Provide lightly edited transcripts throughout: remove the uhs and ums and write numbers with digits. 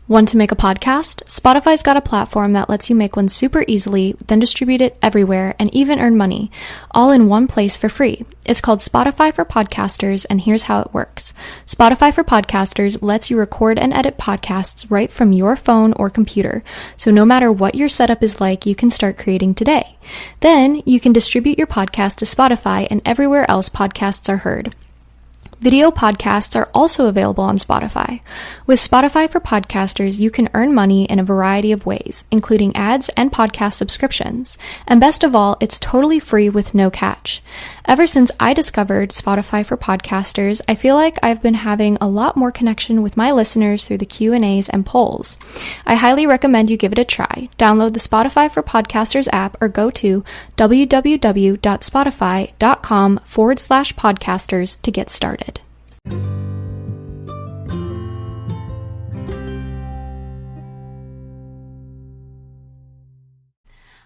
Want to make a podcast? Spotify's got a platform that lets you make one super easily, then distribute it everywhere and even earn money, all in one place for free. It's called Spotify for Podcasters, and here's how it works. Spotify for Podcasters lets you record and edit podcasts right from your phone or computer, so no matter what your setup is like, you can start creating today. Then, you can distribute your podcast to Spotify and everywhere else podcasts are heard. Video podcasts are also available on Spotify. With Spotify for Podcasters, you can earn money in a variety of ways, including ads and podcast subscriptions. And best of all, it's totally free with no catch. Ever since I discovered Spotify for Podcasters, I feel like I've been having a lot more connection with my listeners through the Q&As and polls. I highly recommend you give it a try. Download the Spotify for Podcasters app or go to www.spotify.com/podcasters to get started.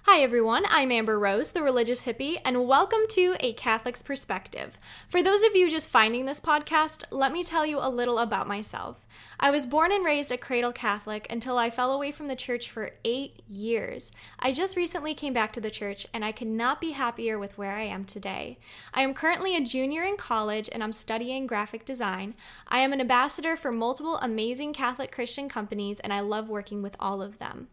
Hi everyone, I'm Amber Rose, the religious hippie, and welcome to A Catholic's Perspective. For those of you just finding this podcast, let me tell you a little about myself. I was born and raised a cradle Catholic until I fell away from the church for 8 years. I just recently came back to the church, and I could not be happier with where I am today. I am currently a junior in college, and I'm studying graphic design. I am an ambassador for multiple amazing Catholic Christian companies, and I love working with all of them.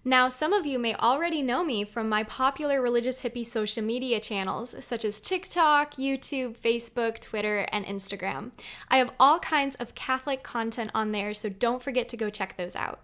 Now, some of you may already know me from my popular religious hippie social media channels, such as TikTok, YouTube, Facebook, Twitter, and Instagram. I have all kinds of Catholic content on there, so don't forget to go check those out.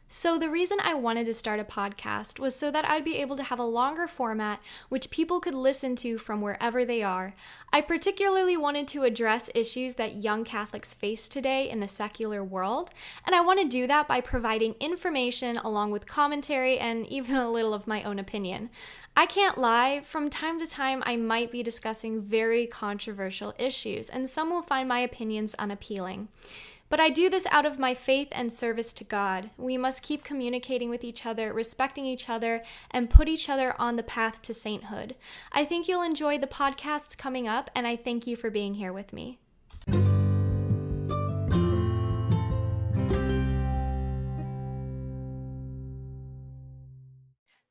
So the reason I wanted to start a podcast was so that I'd be able to have a longer format which people could listen to from wherever they are. I particularly wanted to address issues that young Catholics face today in the secular world, and I want to do that by providing information along with commentary and even a little of my own opinion. I can't lie, from time to time I might be discussing very controversial issues, and some will find my opinions unappealing. But I do this out of my faith and service to God. We must keep communicating with each other, respecting each other, and put each other on the path to sainthood. I think you'll enjoy the podcasts coming up, and I thank you for being here with me.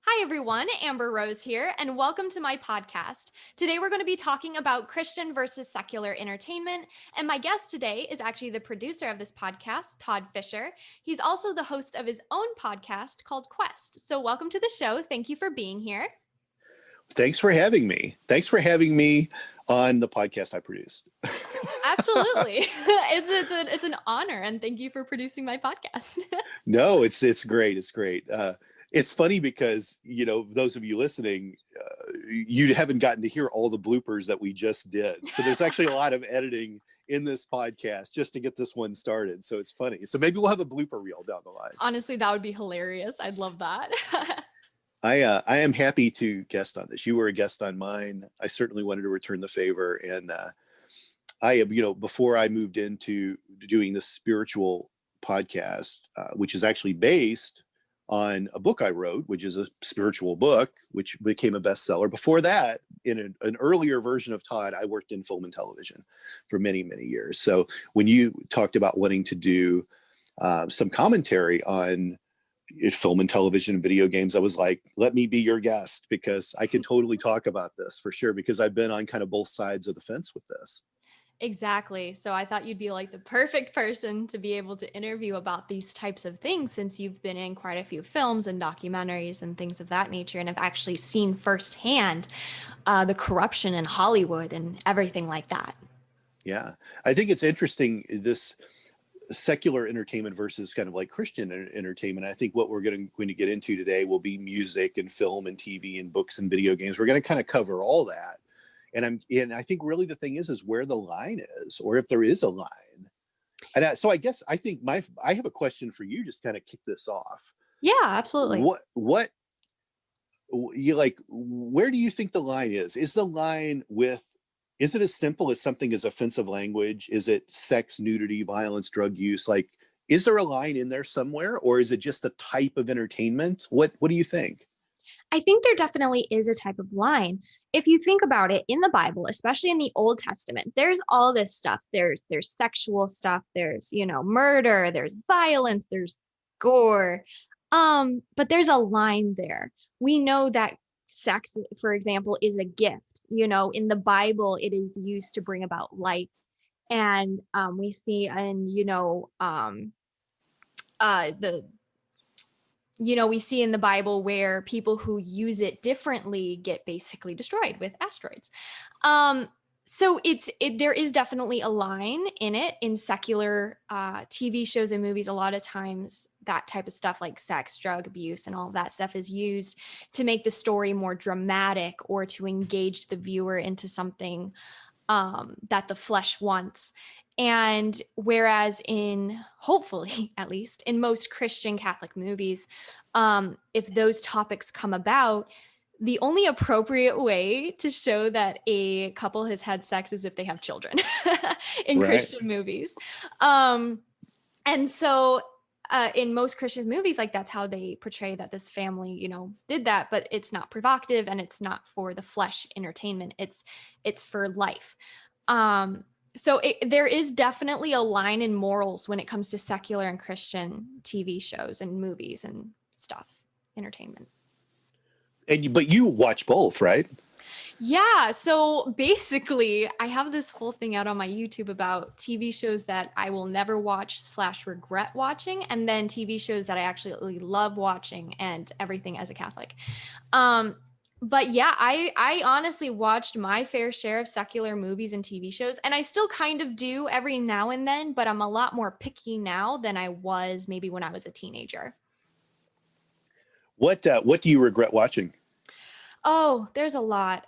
Hi everyone, Amber Rose here, and welcome to my podcast. Today we're going to be talking about Christian versus secular entertainment, and my guest today is actually the producer of this podcast, Todd Fisher. He's also the host of his own podcast called Quest. So welcome to the show. Thank you for being here. Thanks for having me. Thanks for having me on the podcast I produced. Absolutely. It's an honor, and thank you for producing my podcast. No, it's great. It's great. It's funny because, those of you listening, you haven't gotten to hear all the bloopers that we just did. So there's actually a lot of editing in this podcast just to get this one started. So it's funny. So maybe we'll have a blooper reel down the line. Honestly, that would be hilarious. I'd love that. I am happy to guest on this. You were a guest on mine. I certainly wanted to return the favor. And before I moved into doing this spiritual podcast, which is actually based on a book I wrote, which is a spiritual book, which became a bestseller. Before that, in an earlier version of Todd, I worked in film and television for many, many years. So when you talked about wanting to do some commentary on film and television and video games, I was like, let me be your guest, because I can totally talk about this for sure, because I've been on kind of both sides of the fence with this. Exactly. So I thought you'd be like the perfect person to be able to interview about these types of things, since you've been in quite a few films and documentaries and things of that nature, and have actually seen firsthand the corruption in Hollywood and everything like that. Yeah, I think it's interesting, this secular entertainment versus kind of like Christian entertainment. I think what we're going to get into today will be music and film and TV and books and video games. We're going to kind of cover all that. And I think really the thing is where the line is, or if there is a line. And I think I have a question for you, just kind of kick this off. Yeah, absolutely. What you like, where do you think the line is? Is it as simple as something as offensive language? Is it sex, nudity, violence, drug use? Like, is there a line in there somewhere, or is it just a type of entertainment? What do you think? I think there definitely is a type of line. If you think about it in the Bible, especially in the Old Testament, there's all this stuff. There's sexual stuff, there's, murder, there's violence, there's gore. But there's a line there. We know that sex, for example, is a gift. In the Bible, it is used to bring about life. And we see in, the we see in the Bible where people who use it differently get basically destroyed with asteroids. So there is definitely a line in it in secular TV shows and movies. A lot of times that type of stuff like sex, drug abuse, and all of that stuff is used to make the story more dramatic or to engage the viewer into something that the flesh wants. And whereas hopefully, at least in most Christian Catholic movies, if those topics come about, the only appropriate way to show that a couple has had sex is if they have children in Right. Christian movies. And so in most Christian movies, like that's how they portray that this family, did that, but it's not provocative and it's not for the flesh entertainment. It's for life. So there is definitely a line in morals when it comes to secular and Christian TV shows and movies and stuff, entertainment. But you watch both, right? Yeah. So basically, I have this whole thing out on my YouTube about TV shows that I will never watch / regret watching, and then TV shows that I actually love watching and everything as a Catholic. But yeah, I honestly watched my fair share of secular movies and TV shows, and I still kind of do every now and then, but I'm a lot more picky now than I was maybe when I was a teenager. What do you regret watching? Oh, there's a lot.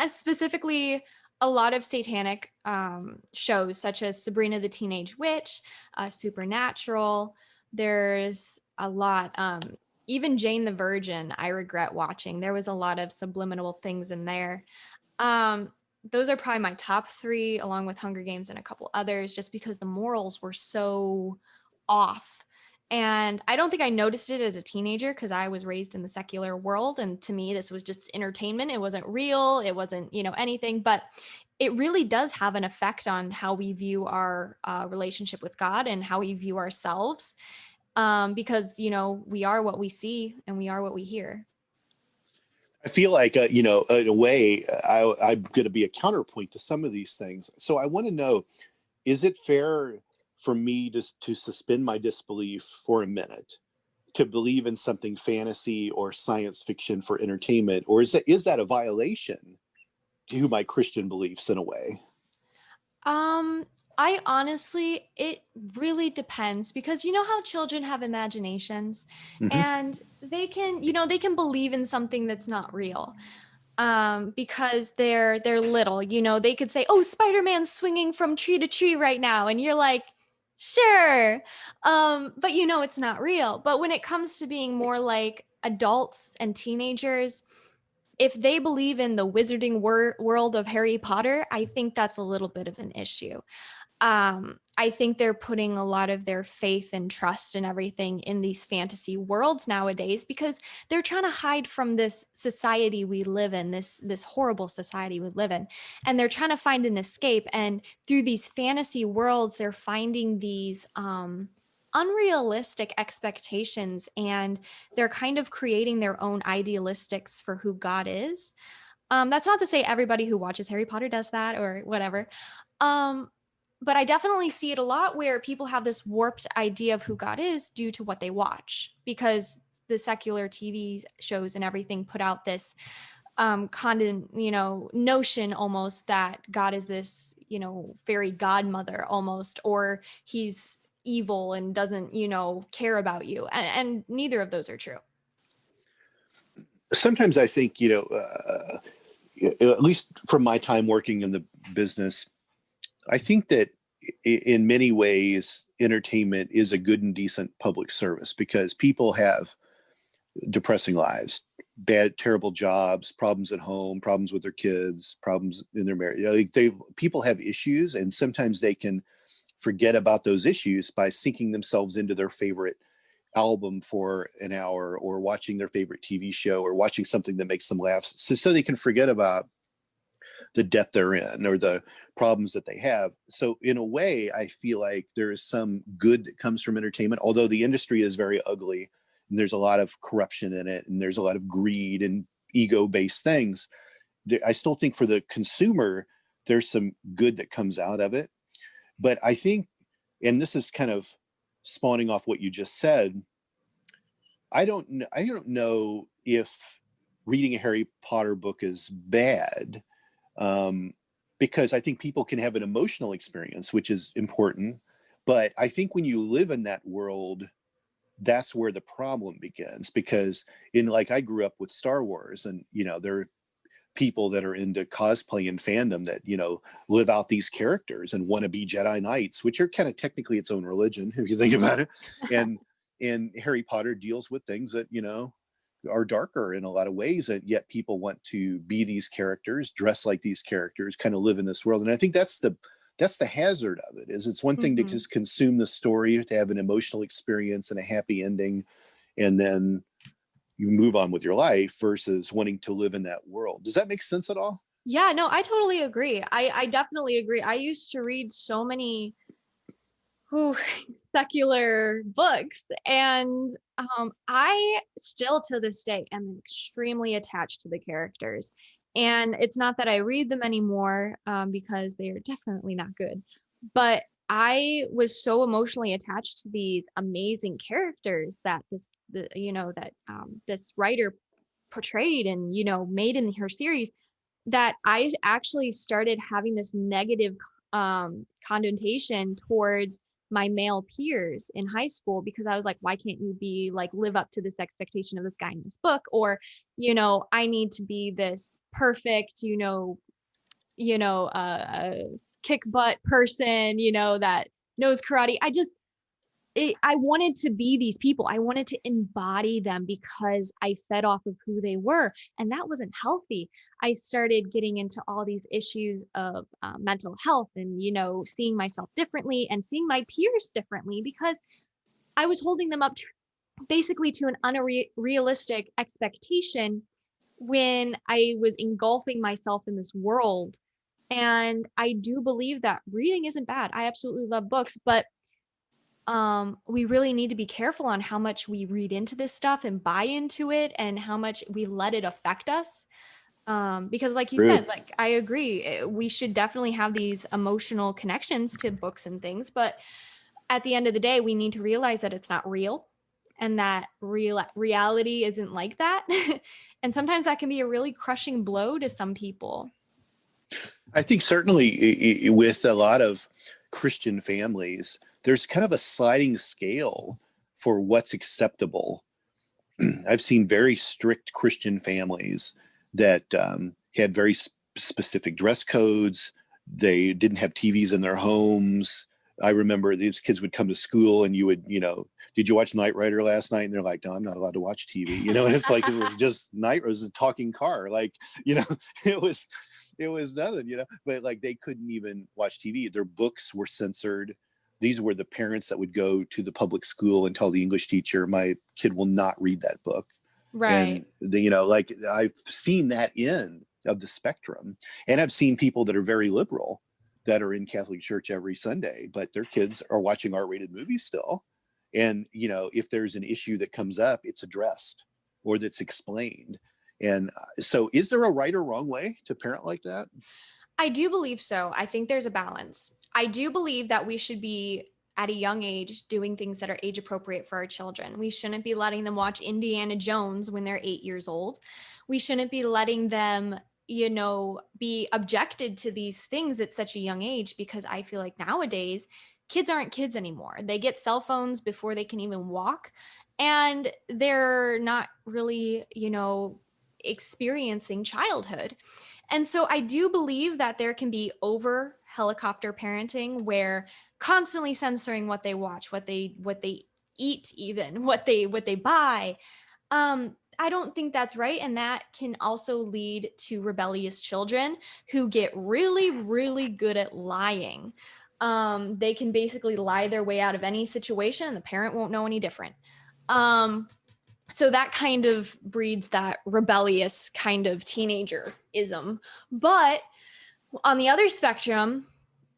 Specifically, a lot of satanic shows such as Sabrina the Teenage Witch, Supernatural. There's a lot. Even Jane the Virgin, I regret watching. There was a lot of subliminal things in there. Those are probably my top three, along with Hunger Games and a couple others, just because the morals were so off. And I don't think I noticed it as a teenager because I was raised in the secular world. And to me, this was just entertainment. It wasn't real. It wasn't, anything. But it really does have an effect on how we view our relationship with God and how we view ourselves. Because, we are what we see and we are what we hear. I feel like, in a way, I'm going to be a counterpoint to some of these things. So I want to know, is it fair for me to suspend my disbelief for a minute, to believe in something fantasy or science fiction for entertainment? Or is that a violation to my Christian beliefs in a way? I honestly, it really depends because you know how children have imaginations Mm-hmm. and they can believe in something that's not real. Because they're little, they could say, "Oh, Spider-Man's swinging from tree to tree right now." And you're like, "Sure." But it's not real. But when it comes to being more like adults and teenagers, if they believe in the wizarding world of Harry Potter, I think that's a little bit of an issue. I think they're putting a lot of their faith and trust and everything in these fantasy worlds nowadays because they're trying to hide from this society we live in, this horrible society we live in, and they're trying to find an escape. And through these fantasy worlds, they're finding these unrealistic expectations, and they're kind of creating their own idealistics for who God is. That's not to say everybody who watches Harry Potter does that or whatever. Um, but I definitely see it a lot where people have this warped idea of who God is due to what they watch because the secular TV shows and everything put out this notion almost that God is this, fairy godmother almost, or he's evil and doesn't, care about you. And neither of those are true. Sometimes I think, at least from my time working in the business, I think that in many ways, entertainment is a good and decent public service because people have depressing lives, bad, terrible jobs, problems at home, problems with their kids, problems in their marriage. People have issues, and sometimes they can forget about those issues by sinking themselves into their favorite album for an hour, or watching their favorite TV show, or watching something that makes them laugh, so they can forget about the debt they're in or the problems that they have. So in a way, I feel like there is some good that comes from entertainment, although the industry is very ugly and there's a lot of corruption in it and there's a lot of greed and ego-based things. I still think for the consumer, there's some good that comes out of it. But I think, and this is kind of spawning off what you just said, I don't know if reading a Harry Potter book is bad, um, because I think people can have an emotional experience, which is important. But I think when you live in that world, that's where the problem begins. Because in like I grew up with Star Wars, and there are people that are into cosplay and fandom that live out these characters and want to be Jedi Knights, which are kind of technically its own religion if you think about it. And Harry Potter deals with things that are darker in a lot of ways, and yet people want to be these characters, dress like these characters, kind of live in this world. And I think that's the hazard of it. Is it's one thing to just consume the story, to have an emotional experience and a happy ending, and then you move on with your life, versus wanting to live in that world. Does that make sense at all? Yeah, no, I totally agree. I definitely agree. I used to read so many secular books, and I still to this day am extremely attached to the characters. And it's not that I read them anymore, because they are definitely not good, but I was so emotionally attached to these amazing characters that this writer portrayed and made in her series, that I actually started having this negative connotation towards my male peers in high school, because I was like, why can't you be like live up to this expectation of this guy in this book? Or, I need to be this perfect, kick butt person, that knows karate. I wanted to be these people. I wanted to embody them because I fed off of who they were. And that wasn't healthy. I started getting into all these issues of mental health and, seeing myself differently and seeing my peers differently, because I was holding them up to basically to an unrealistic expectation when I was engulfing myself in this world. And I do believe that reading isn't bad. I absolutely love books, but we really need to be careful on how much we read into this stuff and buy into it, and how much we let it affect us. Because like you True. said, like I agree, we should definitely have these emotional connections to books and things, but at the end of the day, we need to realize that it's not real, and that reality isn't like that. And sometimes that can be a really crushing blow to some people. I think certainly with a lot of Christian families, there's kind of a sliding scale for what's acceptable. I've seen very strict Christian families that had very specific dress codes. They didn't have TVs in their homes. I remember these kids would come to school and you would, did you watch Knight Rider last night? And they're like, no, I'm not allowed to watch TV. And it's like, it was just it was a talking car. Like, it was nothing, but like they couldn't even watch TV. Their books were censored. These were the parents that would go to the public school and tell the English teacher, my kid will not read that book. Right. And like I've seen that end of the spectrum, and I've seen people that are very liberal that are in Catholic church every Sunday, but their kids are watching R-rated movies still. And, if there's an issue that comes up, it's addressed or that's explained. And so is there a right or wrong way to parent like that? I do believe so. I think there's a balance. I do believe that we should be at a young age doing things that are age appropriate for our children. We shouldn't be letting them watch Indiana Jones when they're 8 years old. We shouldn't be letting them, be objected to these things at such a young age, because I feel like nowadays kids aren't kids anymore. They get cell phones before they can even walk, and they're not really, experiencing childhood. And so I do believe that there can be over helicopter parenting, where constantly censoring what they watch, what they eat, even what they buy. I don't think that's right, and that can also lead to rebellious children who get really really good at lying. They can basically lie their way out of any situation and the parent won't know any different. So that kind of breeds that rebellious kind of teenagerism. But on the other spectrum,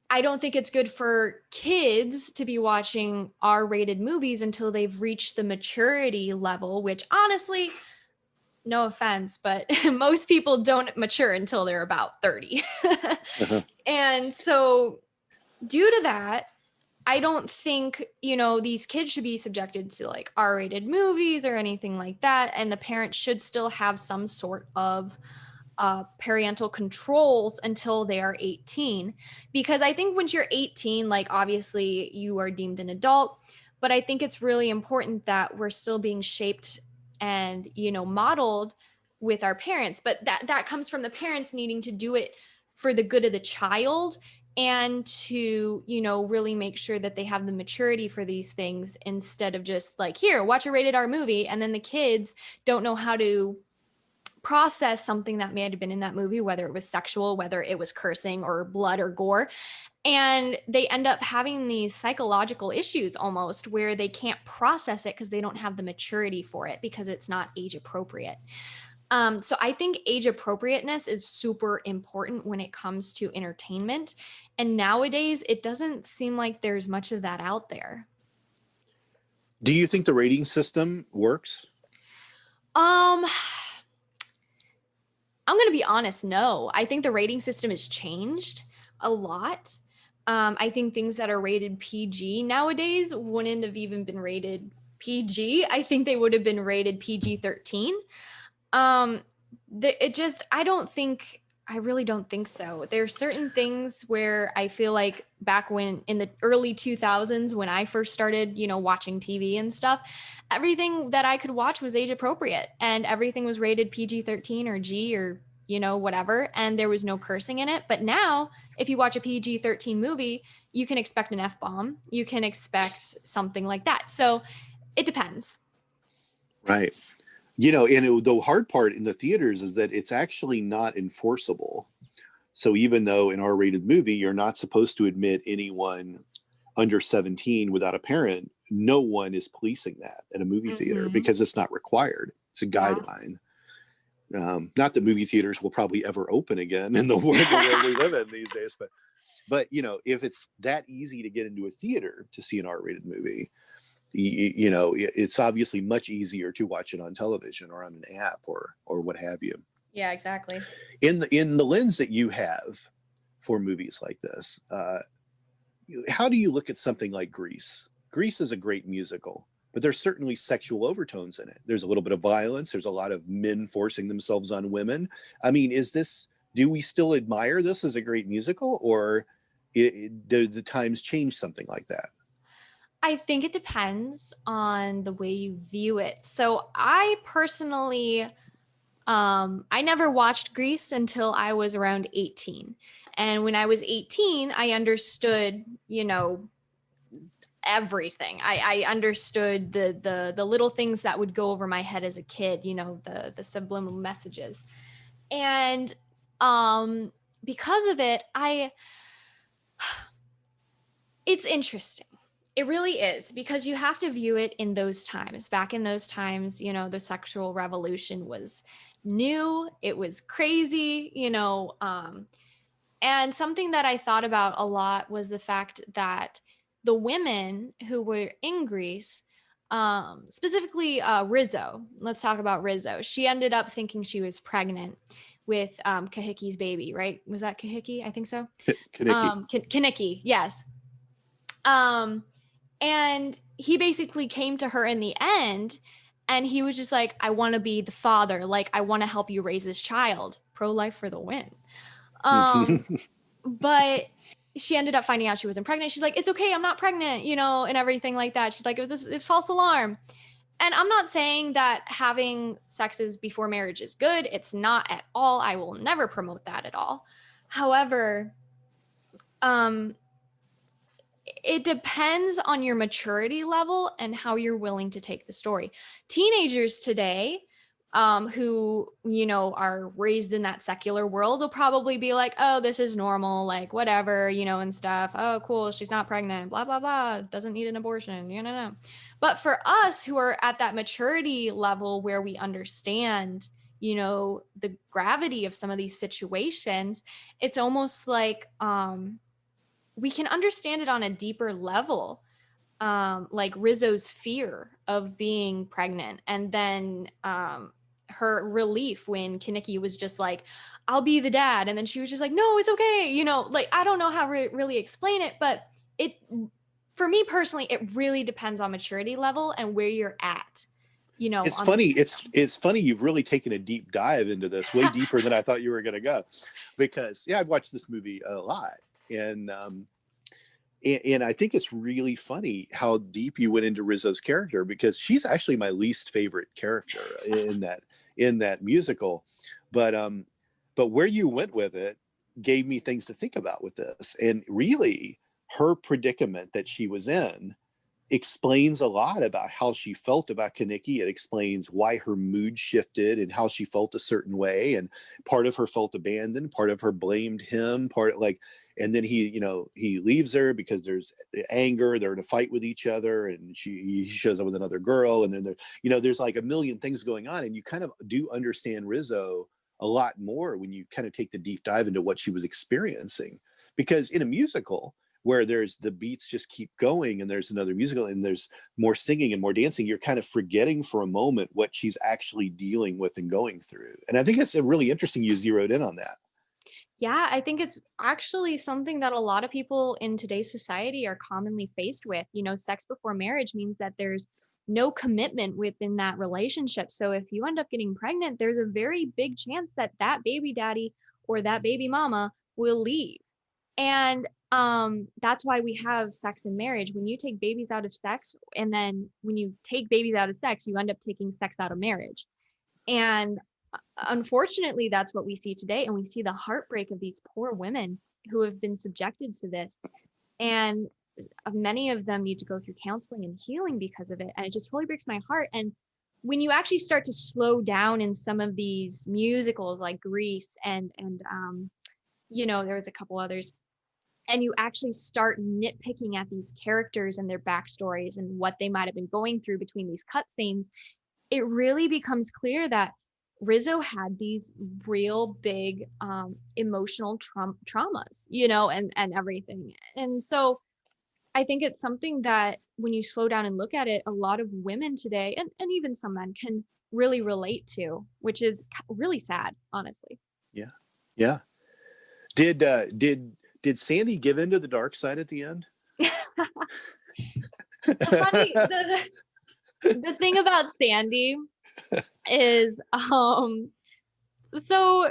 I don't think it's good for kids to be watching R-rated movies until they've reached the maturity level, which honestly, no offense, but most people don't mature until they're about 30. Uh-huh. And so due to that, I don't think, these kids should be subjected to like R-rated movies or anything like that. And the parents should still have some sort of parental controls until they are 18. Because I think once you're 18, like obviously you are deemed an adult, but I think it's really important that we're still being shaped and, modeled with our parents. But that comes from the parents needing to do it for the good of the child and to, really make sure that they have the maturity for these things instead of just like, here, watch a rated R movie. And then the kids don't know how to process something that may have been in that movie, whether it was sexual, whether it was cursing or blood or gore. And they end up having these psychological issues almost where they can't process it because they don't have the maturity for it because it's not age appropriate. So I think age appropriateness is super important when it comes to entertainment. And nowadays, it doesn't seem like there's much of that out there. Do you think the rating system works? Um, I'm going to be honest, no. I think the rating system has changed a lot. I think things that are rated PG nowadays wouldn't have even been rated PG. I think they would have been rated PG-13. Um, I really don't think so. There's certain things where I feel like back when in the early 2000s, when I first started, watching TV and stuff, everything that I could watch was age appropriate and everything was rated PG-13 or G or, whatever. And there was no cursing in it. But now if you watch a PG-13 movie, you can expect an F-bomb. You can expect something like that. So it depends. Right. The hard part in the theaters is that it's actually not enforceable. So even though in R-rated movie, you're not supposed to admit anyone under 17 without a parent, no one is policing that at a movie theater because it's not required. It's a guideline. Not that movie theaters will probably ever open again in the world we live in these days, but if it's that easy to get into a theater to see an R-rated movie, it's obviously much easier to watch it on television or on an app or what have you. Yeah, exactly. In the lens that you have for movies like this, how do you look at something like Grease? Grease is a great musical, but there's certainly sexual overtones in it. There's a little bit of violence. There's a lot of men forcing themselves on women. I mean, do we still admire this as a great musical, or do the times change something like that? I think it depends on the way you view it. So I personally, I never watched Grease until I was around 18. And when I was 18, I understood, everything. I understood the little things that would go over my head as a kid, the subliminal messages. And because of it, it's interesting. It really is because you have to view it in those times. Back in those times, the sexual revolution was new. It was crazy, and something that I thought about a lot was the fact that the women who were in Greece, specifically Rizzo, let's talk about Rizzo. She ended up thinking she was pregnant with Kahiki's baby, right? Was that Kahiki? I think so. Kaneki. Kaneki, yes. And he basically came to her in the end and he was just like, I want to be the father. Like, I want to help you raise this child. Pro-life for the win. But she ended up finding out she wasn't pregnant. She's like, it's okay. I'm not pregnant, and everything like that. She's like, it was a false alarm. And I'm not saying that having sexes before marriage is good. It's not at all. I will never promote that at all. However, it depends on your maturity level and how you're willing to take the story. Teenagers today, who, are raised in that secular world will probably be like, oh, this is normal, like whatever, and stuff. Oh, cool. She's not pregnant, blah, blah, blah. Doesn't need an abortion, no. But for us who are at that maturity level where we understand, the gravity of some of these situations, it's almost like we can understand it on a deeper level, like Rizzo's fear of being pregnant, and then her relief when Kaneki was just like, I'll be the dad, and then she was just like, no, it's okay, like I don't know how to really explain it, but it, for me personally, it really depends on maturity level and where you're at. It's On funny. this. It's funny. You've really taken a deep dive into this, way deeper than I thought you were going to go, because I've watched this movie a lot, and I think it's really funny how deep you went into Rizzo's character, because she's actually my least favorite character in that musical, but where you went with it gave me things to think about with this, and really her predicament that she was in explains a lot about how she felt about Kaneki. It explains why her mood shifted and how she felt a certain way. And part of her felt abandoned, part of her blamed him, and then he leaves her because there's anger. They're in a fight with each other, and he shows up with another girl. And then there's like a million things going on. And you kind of do understand Rizzo a lot more when you kind of take the deep dive into what she was experiencing, because in a musical, where there's the beats just keep going and there's another musical and there's more singing and more dancing, you're kind of forgetting for a moment what she's actually dealing with and going through. And I think it's really interesting you zeroed in on that. Yeah, I think it's actually something that a lot of people in today's society are commonly faced with. Sex before marriage means that there's no commitment within that relationship. So if you end up getting pregnant, there's a very big chance that that baby daddy or that baby mama will leave. And that's why we have sex in marriage. When you take babies out of sex, and then when you take babies out of sex, you end up taking sex out of marriage. And unfortunately, that's what we see today. And we see the heartbreak of these poor women who have been subjected to this. And many of them need to go through counseling and healing because of it. And it just totally breaks my heart. And when you actually start to slow down in some of these musicals like Grease and there was a couple others, and you actually start nitpicking at these characters and their backstories and what they might have been going through between these cutscenes, it really becomes clear that Rizzo had these real big emotional traumas, and everything. And so I think it's something that when you slow down and look at it, a lot of women today, and even some men, can really relate to, which is really sad, honestly. Yeah. Yeah. Did Sandy give into the dark side at the end? The thing about Sandy is so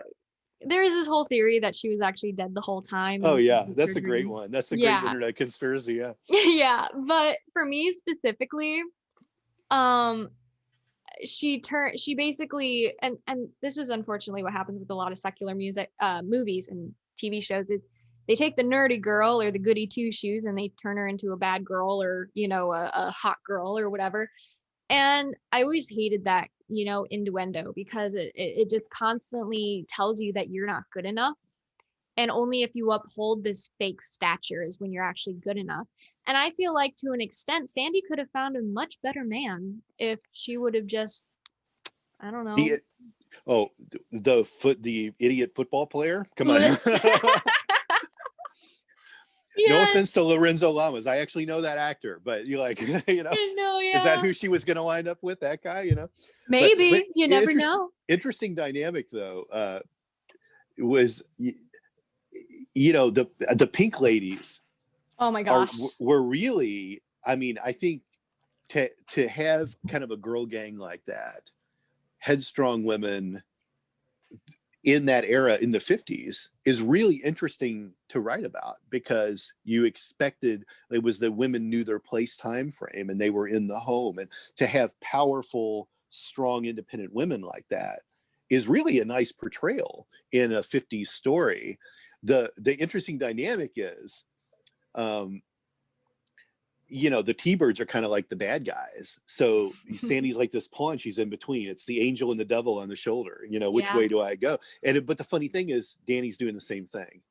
there is this whole theory that she was actually dead the whole time. Oh yeah, that's a great one. That's a great internet conspiracy. Yeah. Yeah, but for me specifically, she basically, and this is unfortunately what happens with a lot of secular movies and TV shows, is they take the nerdy girl or the goody two shoes and they turn her into a bad girl, or a hot girl or whatever. And I always hated that innuendo, because it just constantly tells you that you're not good enough, and only if you uphold this fake stature is when you're actually good enough. And I feel like, to an extent, Sandy could have found a much better man if she would have just, I don't know. The idiot football player? Come on. Yeah. No offense to Lorenzo Lamas. I actually know that actor, but you're like, know, yeah. Is that who she was going to wind up with? That guy, Maybe, but you never know. Interesting dynamic though, was, the Pink Ladies. Oh my gosh. Were really, I think to have kind of a girl gang like that, headstrong women in that era in the 50s, is really interesting to write about, because you expected, it was the women knew their place time frame and they were in the home, and to have powerful, strong, independent women like that is really a nice portrayal in a 50s story. The interesting dynamic is, the T-Birds are kind of like the bad guys. So Sandy's like this pawn. She's in between. It's the angel and the devil on the shoulder. Which Yeah. way do I go? But the funny thing is, Danny's doing the same thing.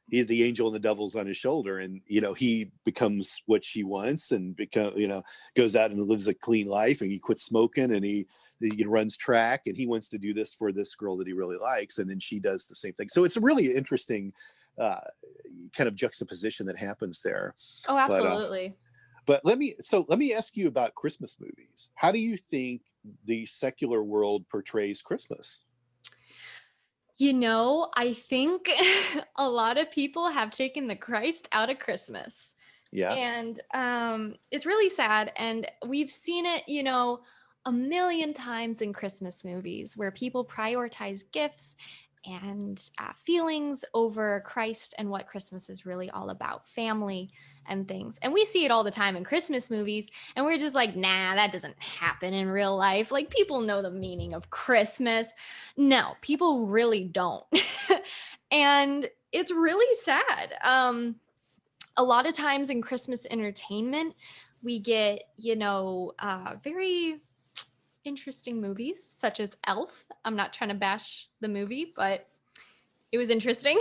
The angel and the devil's on his shoulder, and he becomes what she wants, and goes out and lives a clean life, and he quits smoking, and he runs track, and he wants to do this for this girl that he really likes, and then she does the same thing. So it's a really interesting kind of juxtaposition that happens there. Oh, absolutely. But let me ask you about Christmas movies. How do you think the secular world portrays Christmas? I think a lot of people have taken the Christ out of Christmas. Yeah. And it's really sad. And we've seen it, a million times in Christmas movies where people prioritize gifts and feelings over Christ and what Christmas is really all about, family and things. And we see it all the time in Christmas movies, and we're just like, nah, that doesn't happen in real life. Like, people know the meaning of Christmas. No, people really don't. And it's really sad. A lot of times in Christmas entertainment, we get, very interesting movies such as Elf. I'm not trying to bash the movie, but it was interesting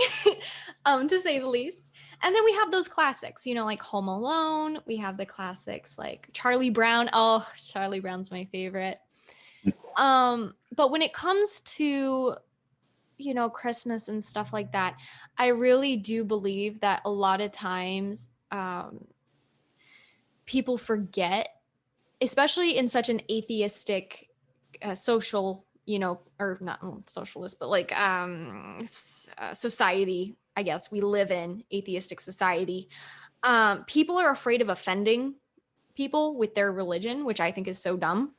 to say the least. And then we have those classics, like Home Alone. We have the classics like Charlie Brown. Oh, Charlie Brown's my favorite. But when it comes to, Christmas and stuff like that, I really do believe that a lot of times people forget, especially in such an atheistic social, or not socialist, but like society, I guess we live in atheistic society. People are afraid of offending people with their religion, which I think is so dumb.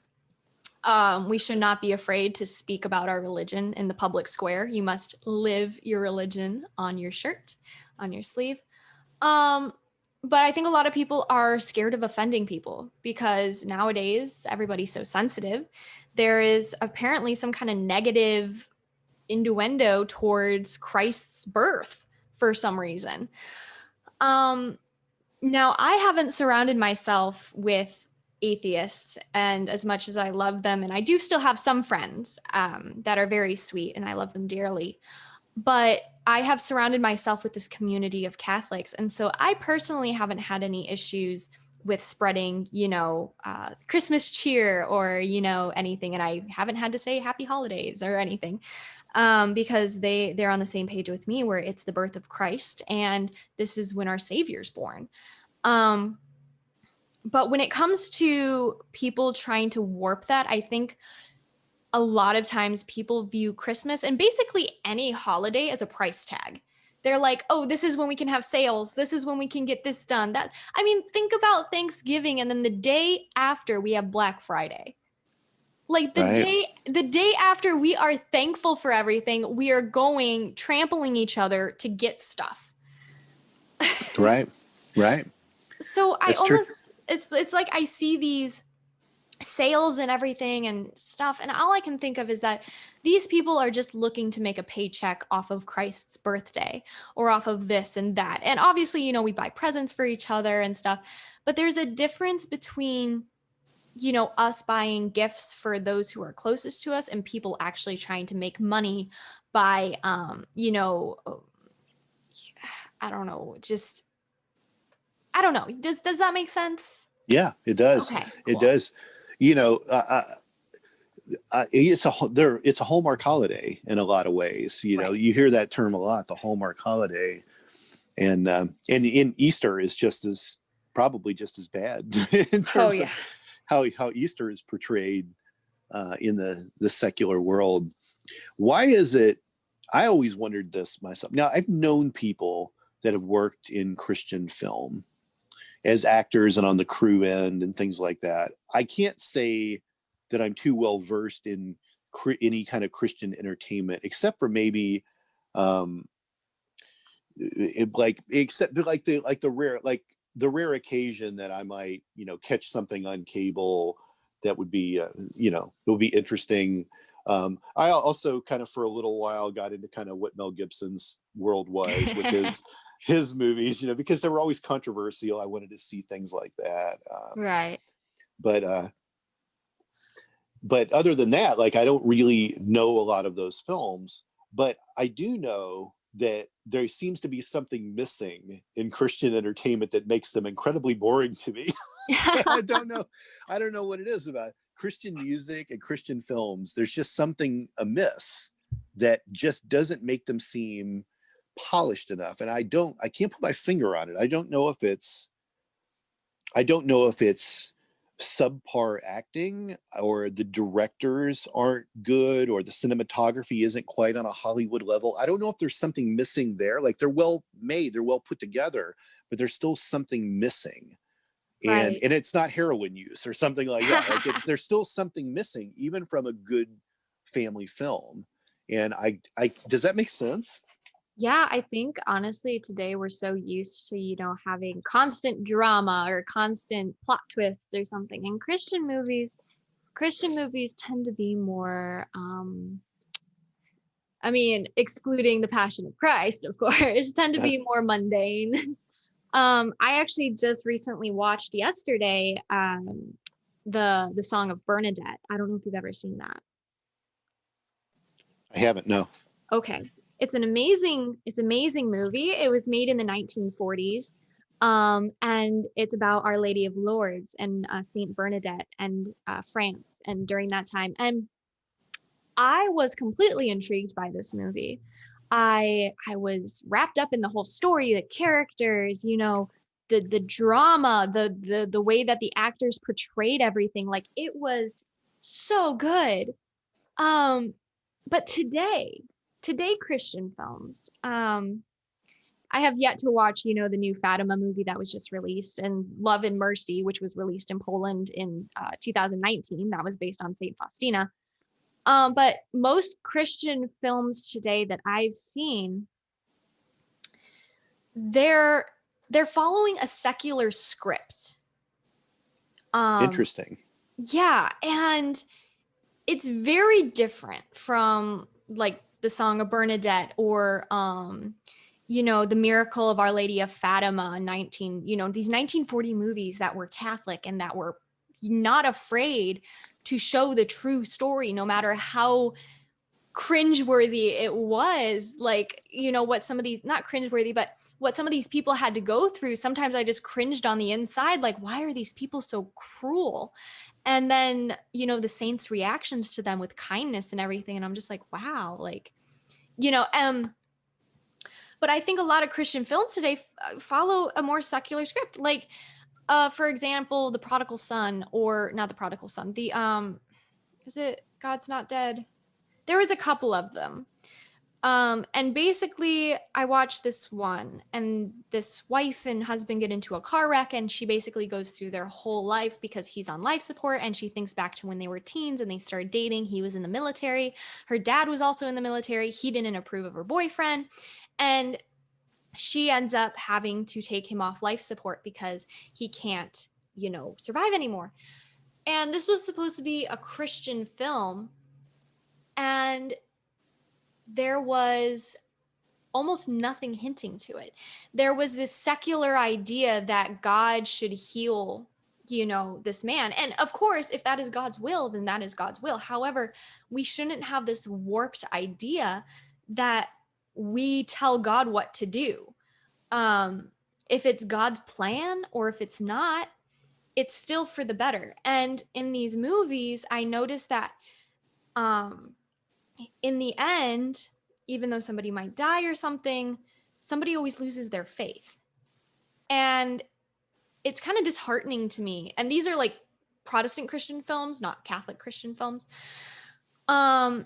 We should not be afraid to speak about our religion in the public square. You must live your religion on your shirt, on your sleeve. But I think a lot of people are scared of offending people because nowadays everybody's so sensitive. There is apparently some kind of negative innuendo towards Christ's birth for some reason. Now, I haven't surrounded myself with atheists, and as much as I love them, and I do still have some friends that are very sweet, and I love them dearly. But I have surrounded myself with this community of Catholics. And so I personally haven't had any issues with spreading, Christmas cheer or, anything. And I haven't had to say happy holidays or anything because they're on the same page with me where it's the birth of Christ. And this is when our Savior's born. But when it comes to people trying to warp that, I think a lot of times people view Christmas and basically any holiday as a price tag. They're like, oh, this is when we can have sales. This is when we can get this done. Think about Thanksgiving and then the day after we have Black Friday. Like the day after we are thankful for everything, we are trampling each other to get stuff. Right. So it's like I see these sales and everything and stuff, and all I can think of is that these people are just looking to make a paycheck off of Christ's birthday or off of this and that. And obviously, we buy presents for each other and stuff, but there's a difference between us buying gifts for those who are closest to us and people actually trying to make money by I don't know, does that make sense? Yeah, it does. Okay, cool. It does. It's a Hallmark holiday in a lot of ways. Right. You hear that term a lot, the Hallmark holiday, and in Easter is probably just as bad in terms of how Easter is portrayed in the secular world. Why is it? I always wondered this myself. Now, I've known people that have worked in Christian film as actors and on the crew end and things like that. I can't say that I'm too well versed in any kind of Christian entertainment, except for maybe the rare occasion that I might, catch something on cable that would be, it would be interesting. I also kind of for a little while got into kind of what Mel Gibson's world was, which is his movies, because they were always controversial. I wanted to see things like that. Right. But but other than that, like, I don't really know a lot of those films, but I do know that there seems to be something missing in Christian entertainment that makes them incredibly boring to me. I don't know. I don't know what it is about Christian music and Christian films. There's just something amiss that just doesn't make them seem polished enough. And I can't put my finger on it. I don't know if it's subpar acting, or the directors aren't good, or the cinematography isn't quite on a Hollywood level. I don't know if there's something missing there. Like, they're well made, they're well put together, but there's still something missing. And Right. it's not heroin use or something like that. Like, there's still something missing even from a good family film. And I does that make sense? Yeah, I think honestly today we're so used to, having constant drama or constant plot twists or something. And Christian movies tend to be more I mean, excluding the Passion of Christ, of course, tend to be more mundane. I actually just recently watched yesterday the Song of Bernadette. I don't know if you've ever seen that. I haven't, no. Okay. It's amazing movie. It was made in the 1940s. And it's about Our Lady of Lourdes and Saint Bernadette and France and during that time. And I was completely intrigued by this movie. I was wrapped up in the whole story, the characters, the drama, the way that the actors portrayed everything. Like, it was so good. Um, but today Christian films, I have yet to watch, the new Fatima movie that was just released, and Love and Mercy, which was released in Poland in 2019. That was based on Saint Faustina. But most Christian films today that I've seen, they're following a secular script. Interesting. Yeah, and it's very different from like the Song of Bernadette or the Miracle of Our Lady of Fatima, these 1940 movies that were Catholic and that were not afraid to show the true story, no matter how cringeworthy it was. Like, what some of these, not cringeworthy, but what some of these people had to go through. Sometimes I just cringed on the inside, like, why are these people so cruel? And then, the saints' reactions to them with kindness and everything. And I'm just like, wow, like, but I think a lot of Christian films today follow a more secular script. Like, for example, The Prodigal Son, or not The Prodigal Son, is it God's Not Dead? There was a couple of them. And basically I watched this one, and this wife and husband get into a car wreck, and she basically goes through their whole life because he's on life support, and she thinks back to when they were teens and they started dating. He was in the military. Her dad was also in the military. He didn't approve of her boyfriend. And she ends up having to take him off life support because he can't, survive anymore. And this was supposed to be a Christian film, and there was almost nothing hinting to it. There was this secular idea that God should heal, this man. And of course, if that is God's will, then that is God's will. However, we shouldn't have this warped idea that we tell God what to do. If it's God's plan or if it's not, it's still for the better. And in these movies, I noticed that in the end, even though somebody might die or something, somebody always loses their faith. And it's kind of disheartening to me. And these are like Protestant Christian films, not Catholic Christian films. And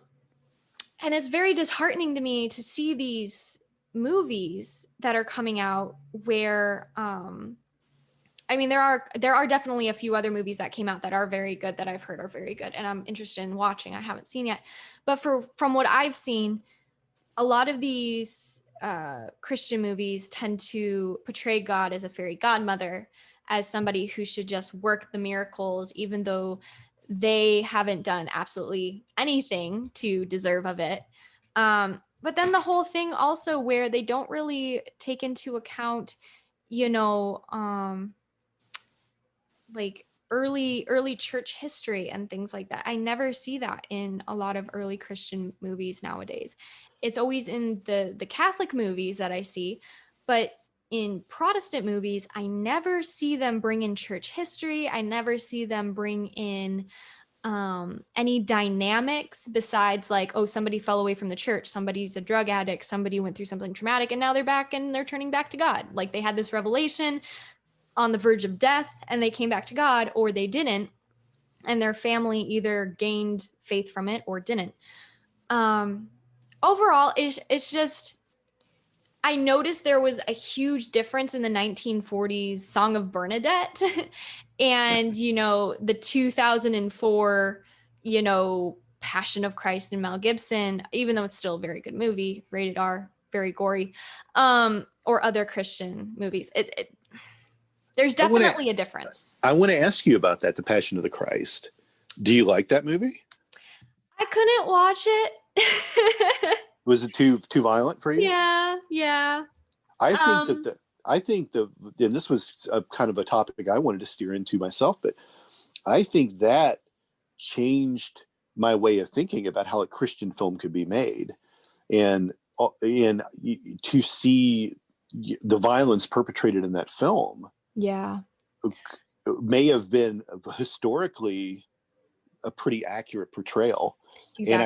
it's very disheartening to me to see these movies that are coming out where I mean, there are definitely a few other movies that came out that are very good, that I've heard are very good, and I'm interested in watching. I haven't seen yet, but from what I've seen, a lot of these Christian movies tend to portray God as a fairy godmother, as somebody who should just work the miracles, even though they haven't done absolutely anything to deserve of it. but then the whole thing also where they don't really take into account, you know, like early church history and things like that. I never see that in a lot of early Christian movies nowadays. It's always in the Catholic movies that I see, but in Protestant movies, I never see them bring in church history. I never see them bring in any dynamics besides like, oh, somebody fell away from the church, somebody's a drug addict, somebody went through something traumatic, and now they're back and they're turning back to God. Like they had this revelation on the verge of death and they came back to God, or they didn't, and their family either gained faith from it or didn't. Um, Overall, it's just, I noticed there was a huge difference in the 1940s Song of Bernadette and, the 2004, Passion of Christ and Mel Gibson, even though it's still a very good movie, rated R, very gory, or other Christian movies. There's definitely a difference. I want to ask you about that, The Passion of the Christ. Do you like that movie? I couldn't watch it. Was it too violent for you? Yeah. I think and this was a kind of a topic I wanted to steer into myself, but I think that changed my way of thinking about how a Christian film could be made, and to see the violence perpetrated in that film, may have been historically a pretty accurate portrayal. Exactly. And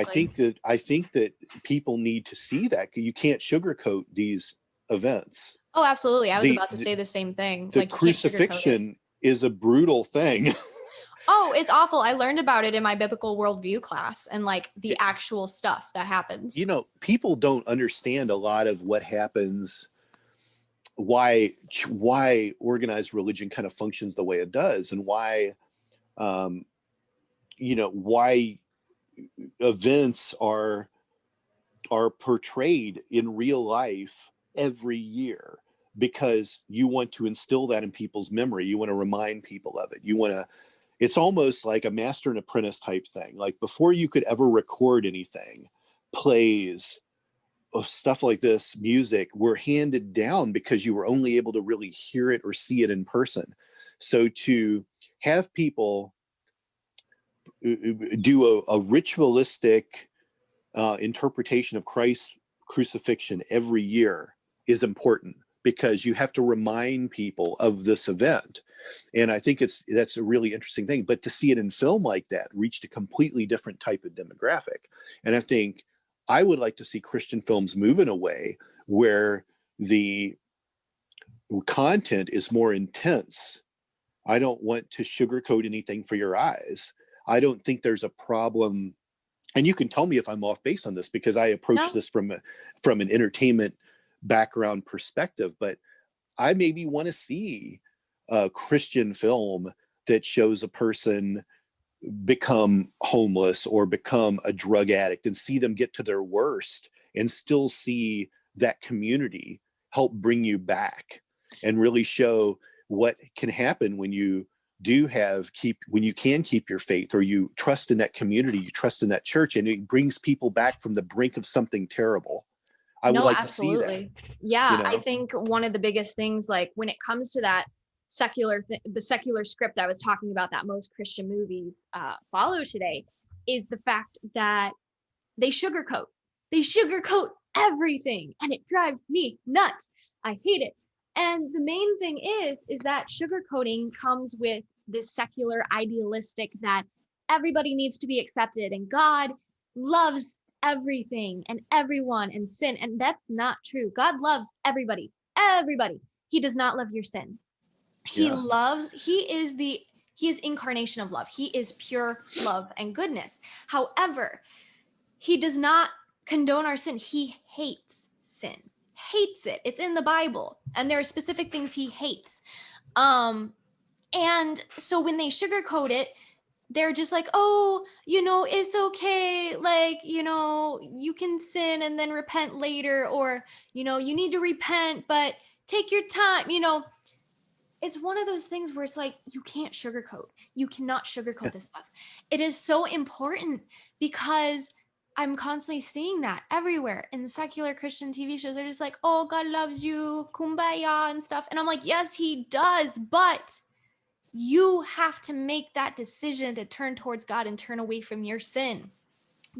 I think that people need to see that. You can't sugarcoat these events. Oh, absolutely. I was about to say the same thing. The crucifixion is a brutal thing. Oh, it's awful. I learned about it in my biblical worldview class and like the actual stuff that happens. People don't understand a lot of what happens, why organized religion kind of functions the way it does, and why why events are portrayed in real life every year, because you want to instill that in people's memory. You want to remind people of it. It's almost like a master and apprentice type thing. Like before you could ever record anything, plays, stuff like this, music, were handed down because you were only able to really hear it or see it in person. So to have people do a ritualistic interpretation of Christ's crucifixion every year is important, because you have to remind people of this event. And I think that's a really interesting thing. But to see it in film like that reached a completely different type of demographic. And I think I would like to see Christian films move in a way where the content is more intense. I don't want to sugarcoat anything for your eyes. I don't think there's a problem. And you can tell me if I'm off base on this, because I approach this from an entertainment background perspective. But I maybe want to see a Christian film that shows a person become homeless or become a drug addict, and see them get to their worst and still see that community help bring you back, and really show what can happen when you when you can keep your faith, or you trust in that community, you trust in that church, and it brings people back from the brink of something terrible. I would like to see that. Yeah, I think one of the biggest things, like when it comes to that the secular script I was talking about that most Christian movies follow today, is the fact that they sugarcoat everything, and it drives me nuts. I hate it. And the main thing is that sugarcoating comes with this secular idealistic that everybody needs to be accepted and God loves everything and everyone and sin. And that's not true. God loves everybody. He does not love your sin. He is incarnation of love. He is pure love and goodness. However, he does not condone our sin. He hates sin. Hates it. It's in the Bible, and there are specific things he hates. And so when they sugarcoat it, they're just like, oh, it's okay. Like, you can sin and then repent later, or, you need to repent, but take your time. It's one of those things where it's like, you can't sugarcoat. You cannot sugarcoat this stuff. It is so important, because I'm constantly seeing that everywhere in the secular Christian TV shows. They're just like, oh, God loves you, kumbaya and stuff. And I'm like, yes, he does. But you have to make that decision to turn towards God and turn away from your sin,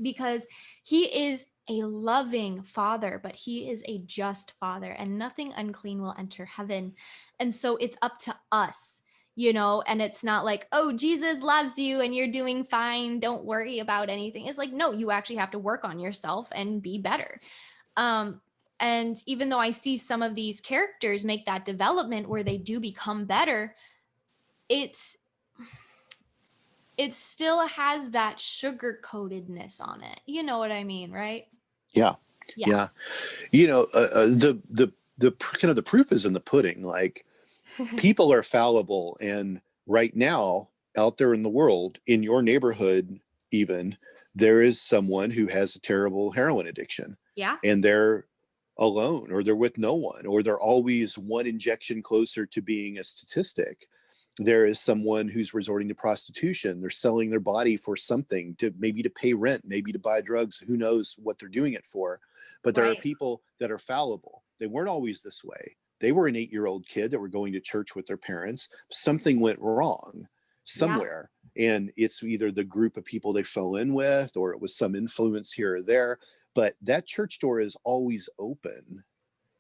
because he is a loving father, but he is a just father, and nothing unclean will enter heaven. And so it's up to us, and it's not like, oh, Jesus loves you and you're doing fine, don't worry about anything. It's like, no, you actually have to work on yourself and be better. And even though I see some of these characters make that development where they do become better, it's it still has that sugar coatedness on it. You know what I mean, right? Yeah. Yeah. Yeah. The kind of the proof is in the pudding. Like, people are fallible. And right now, out there in the world, in your neighborhood, even, there is someone who has a terrible heroin addiction. Yeah. And they're alone, or they're with no one, or they're always one injection closer to being a statistic. There is someone who's resorting to prostitution. They're selling their body for something, to maybe to pay rent, maybe to buy drugs. Who knows what they're doing it for? But there are Right. people that are fallible. They weren't always this way. They were an 8-year-old kid that were going to church with their parents. Something went wrong somewhere. Yeah. And it's either the group of people they fell in with, or it was some influence here or there. But that church door is always open.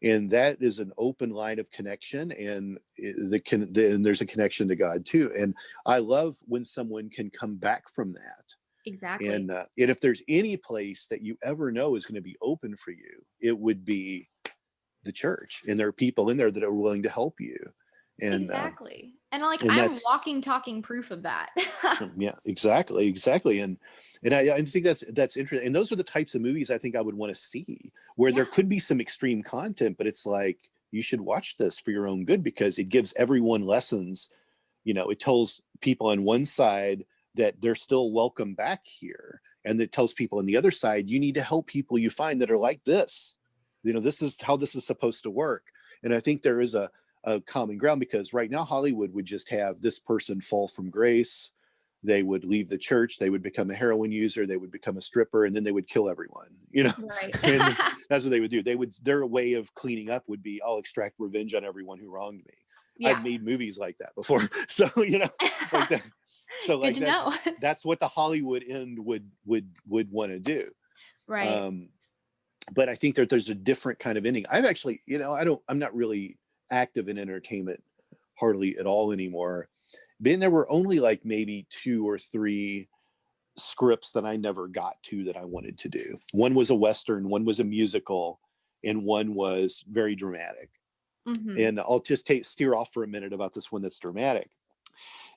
And that is an open line of connection, and there's a connection to God too. And I love when someone can come back from that. Exactly. And if there's any place that you ever know is going to be open for you, it would be the church. And there are people in there that are willing to help you. And exactly. And like, and I'm walking, talking proof of that. Yeah, exactly. And I think that's interesting. And those are the types of movies I think I would want to see, where there could be some extreme content, but it's like, you should watch this for your own good, because it gives everyone lessons. It tells people on one side that they're still welcome back here, and it tells people on the other side, you need to help people you find that are like this. This is how this is supposed to work. And I think there is a common ground, because right now Hollywood would just have this person fall from grace. They would leave the church, they would become a heroin user, they would become a stripper, and then they would kill everyone. Right. And that's what they would do. Their way of cleaning up would be, I'll extract revenge on everyone who wronged me. Yeah. I've made movies like that before. So, like that. So like that's what the Hollywood end would want to do. Right. But I think that there's a different kind of ending. I've actually, I'm not really active in entertainment hardly at all anymore. Then there were only like maybe 2 or 3 scripts that I never got to that I wanted to do. One was a Western, one was a musical, and one was very dramatic. Mm-hmm. And I'll just steer off for a minute about this one that's dramatic.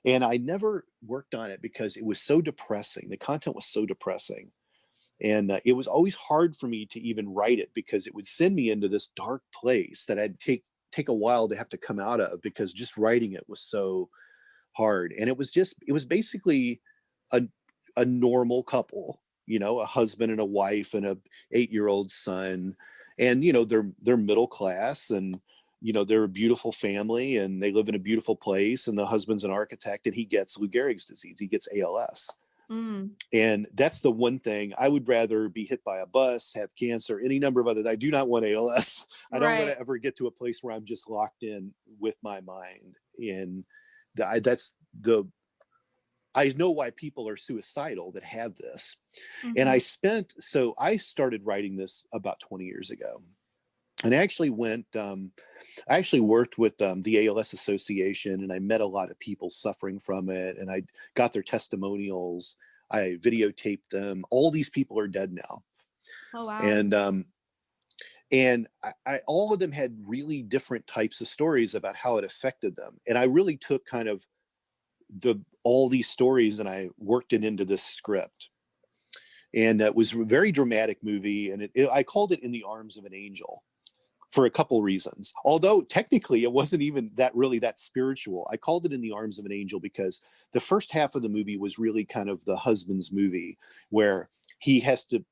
And I never worked on it because it was so depressing. The content was so depressing. And it was always hard for me to even write it, because it would send me into this dark place that I'd take a while to have to come out of, because just writing it was so hard. And it was basically a normal couple, a husband and a wife and a 8-year-old son. And, they're middle class, and, they're a beautiful family, and they live in a beautiful place. And the husband's an architect, and he gets Lou Gehrig's disease. He gets ALS. Mm. And that's the one thing I would rather be hit by a bus, have cancer, any number of other. I do not want ALS. I don't want to ever get to a place where I'm just locked in with my mind. And I know why people are suicidal that have this. Mm-hmm. And I started writing this about 20 years ago. And I actually worked with the ALS Association, and I met a lot of people suffering from it, and I got their testimonials. I videotaped them. All these people are dead now. Oh, wow. And I all of them had really different types of stories about how it affected them. And I really took kind of all these stories and I worked it into this script. And it was a very dramatic movie. And I called it In the Arms of an Angel, for a couple reasons. Although technically it wasn't even that spiritual. I called it In the Arms of an Angel because the first half of the movie was really kind of the husband's movie, where he has to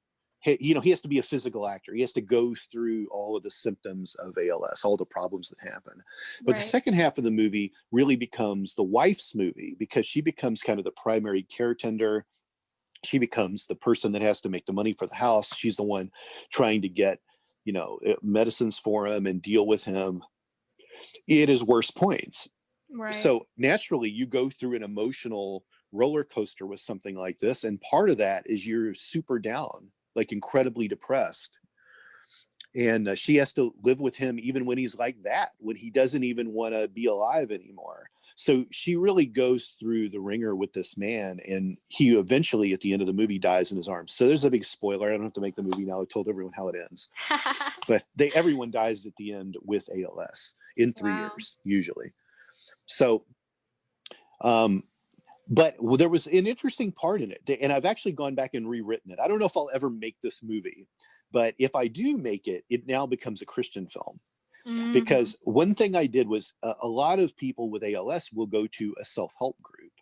be a physical actor. He has to go through all of the symptoms of ALS, all the problems that happen. But the second half of the movie really becomes the wife's movie, because she becomes kind of the primary care tender. she becomes the person that has to make the money for the house. She's the one trying to get, medicines for him and deal with him at his worst points. Right. So naturally, you go through an emotional roller coaster with something like this. And part of that is you're super down, like incredibly depressed. And she has to live with him even when he's like that, when he doesn't even want to be alive anymore. So she really goes through the ringer with this man, and he eventually at the end of the movie dies in his arms. So there's a big spoiler. I don't have to make the movie now. I told everyone how it ends, but everyone dies at the end with ALS in 3 Wow. years, usually. So, but there was an interesting part in it, and I've actually gone back and rewritten it. I don't know if I'll ever make this movie, but if I do make it, it now becomes a Christian film. Mm-hmm. Because one thing I did was a lot of people with ALS will go to a self-help group.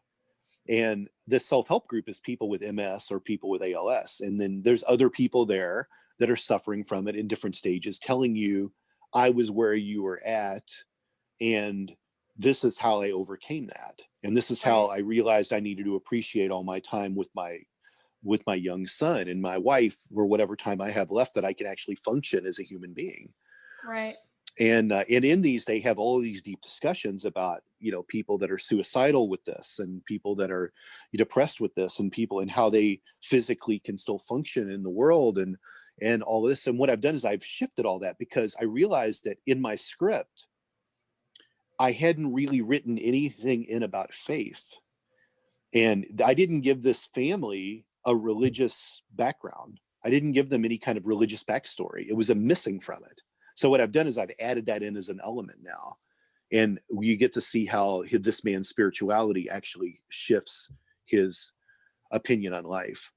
And the self-help group is people with MS or people with ALS. And then there's other people there that are suffering from it in different stages, telling you, I was where you were at, and this is how I overcame that. And this is how I realized I needed to appreciate all my time with my young son and my wife, or whatever time I have left that I can actually function as a human being. Right. And in these, they have all these deep discussions about, people that are suicidal with this, and people that are depressed with this, and people, and how they physically can still function in the world, and all of this. And what I've done is I've shifted all that, because I realized that in my script, I hadn't really written anything in about faith. And I didn't give this family a religious background. I didn't give them any kind of religious backstory. It was a missing from it. So what I've done is I've added that in as an element now. And you get to see how this man's spirituality actually shifts his opinion on life.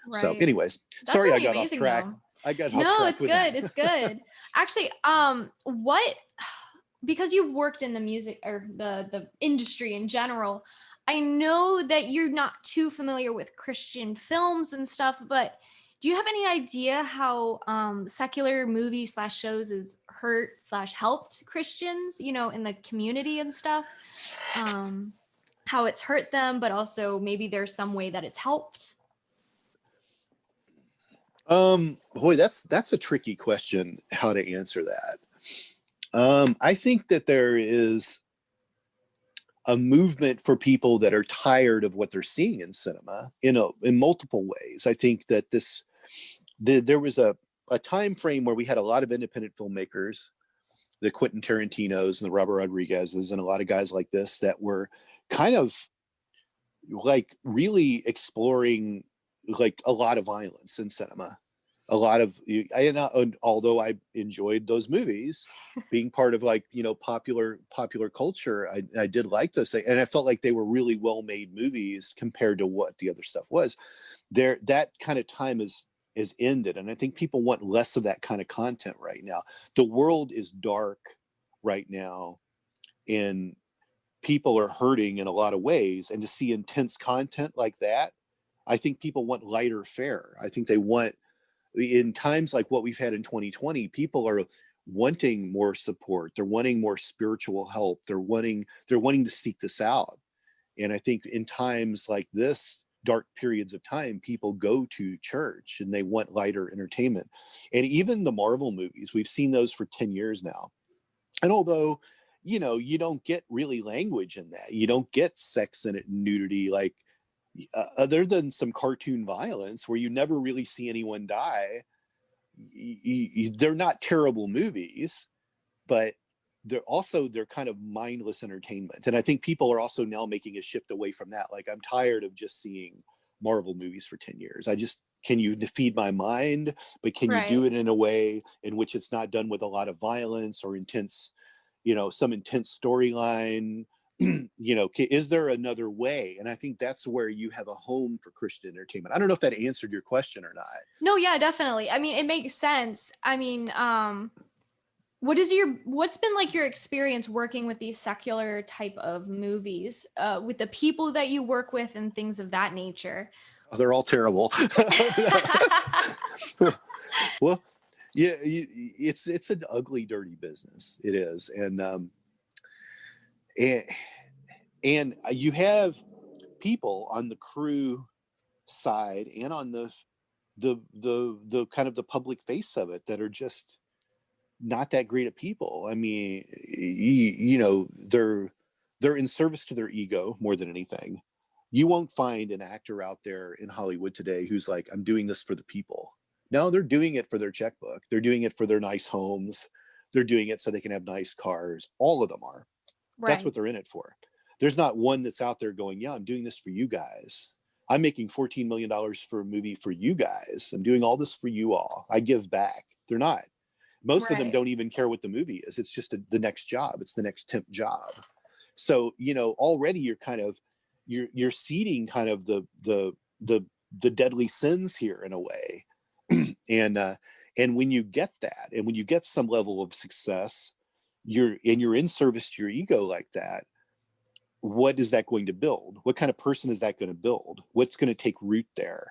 Right. So anyways, that's sorry, really I got off track. Though. I got off track. No, it's good. It's good. Actually, because you've worked in the music or the industry in general, I know that you're not too familiar with Christian films and stuff, but do you have any idea how secular movies / shows has hurt / helped Christians, in the community and stuff? How it's hurt them, but also maybe there's some way that it's helped? Boy, that's a tricky question, how to answer that. I think that there is a movement for people that are tired of what they're seeing in cinema in multiple ways. I think that there was a time frame where we had a lot of independent filmmakers, the Quentin Tarantinos and the Robert Rodriguez's, and a lot of guys like this that were kind of like really exploring like a lot of violence in cinema. A lot of, although I enjoyed those movies, being part of popular culture, I did like those things, and I felt like they were really well made movies compared to what the other stuff was. That kind of time is ended, and I think people want less of that kind of content right now. The world is dark right now, and people are hurting in a lot of ways, and to see intense content like that, I think people want lighter fare. I think they want, in times like what we've had in 2020, people are wanting more support. They're wanting more spiritual help. They're wanting to seek this out. And I think in times like this, dark periods of time, people go to church and they want lighter entertainment. And even the Marvel movies, we've seen those for 10 years now. And although, you don't get really language in that, you don't get sex in it, nudity, like other than some cartoon violence where you never really see anyone die. They're not terrible movies, but they're kind of mindless entertainment. And I think people are also now making a shift away from that. Like, I'm tired of just seeing Marvel movies for 10 years. Can you feed my mind, but can you do it in a way in which it's not done with a lot of violence or intense, some intense storyline? Is there another way? And I think that's where you have a home for Christian entertainment. I don't know if that answered your question or not. No, yeah, definitely. I mean, it makes sense. I mean, what's been like your experience working with these secular type of movies, with the people that you work with and things of that nature? Oh, they're all terrible. Well, yeah, it's an ugly, dirty business. It is. And you have people on the crew side and on the kind of the public face of it that are just not that great of people. I mean, you know, they're in service to their ego more than anything. You won't find an actor out there in Hollywood today who's like, I'm doing this for the people. No, they're doing it for their checkbook. They're doing it for their nice homes. They're doing it so they can have nice cars. All of them are. That's Right. what they're in it for. There's not one that's out there going, yeah, I'm doing this for you guys. I'm making $14 million for a movie for you guys. I'm doing all this for you all. I give back. They're not. Most of them Right. don't even care what the movie is. It's just the next job. It's the next temp job. So, you know, already you're kind of, you're seeding kind of the deadly sins here in a way. and and when you get that, and when you get some level of success, you're in service to your ego like that, what is that going to build? What kind of person is that going to build? What's going to take root there?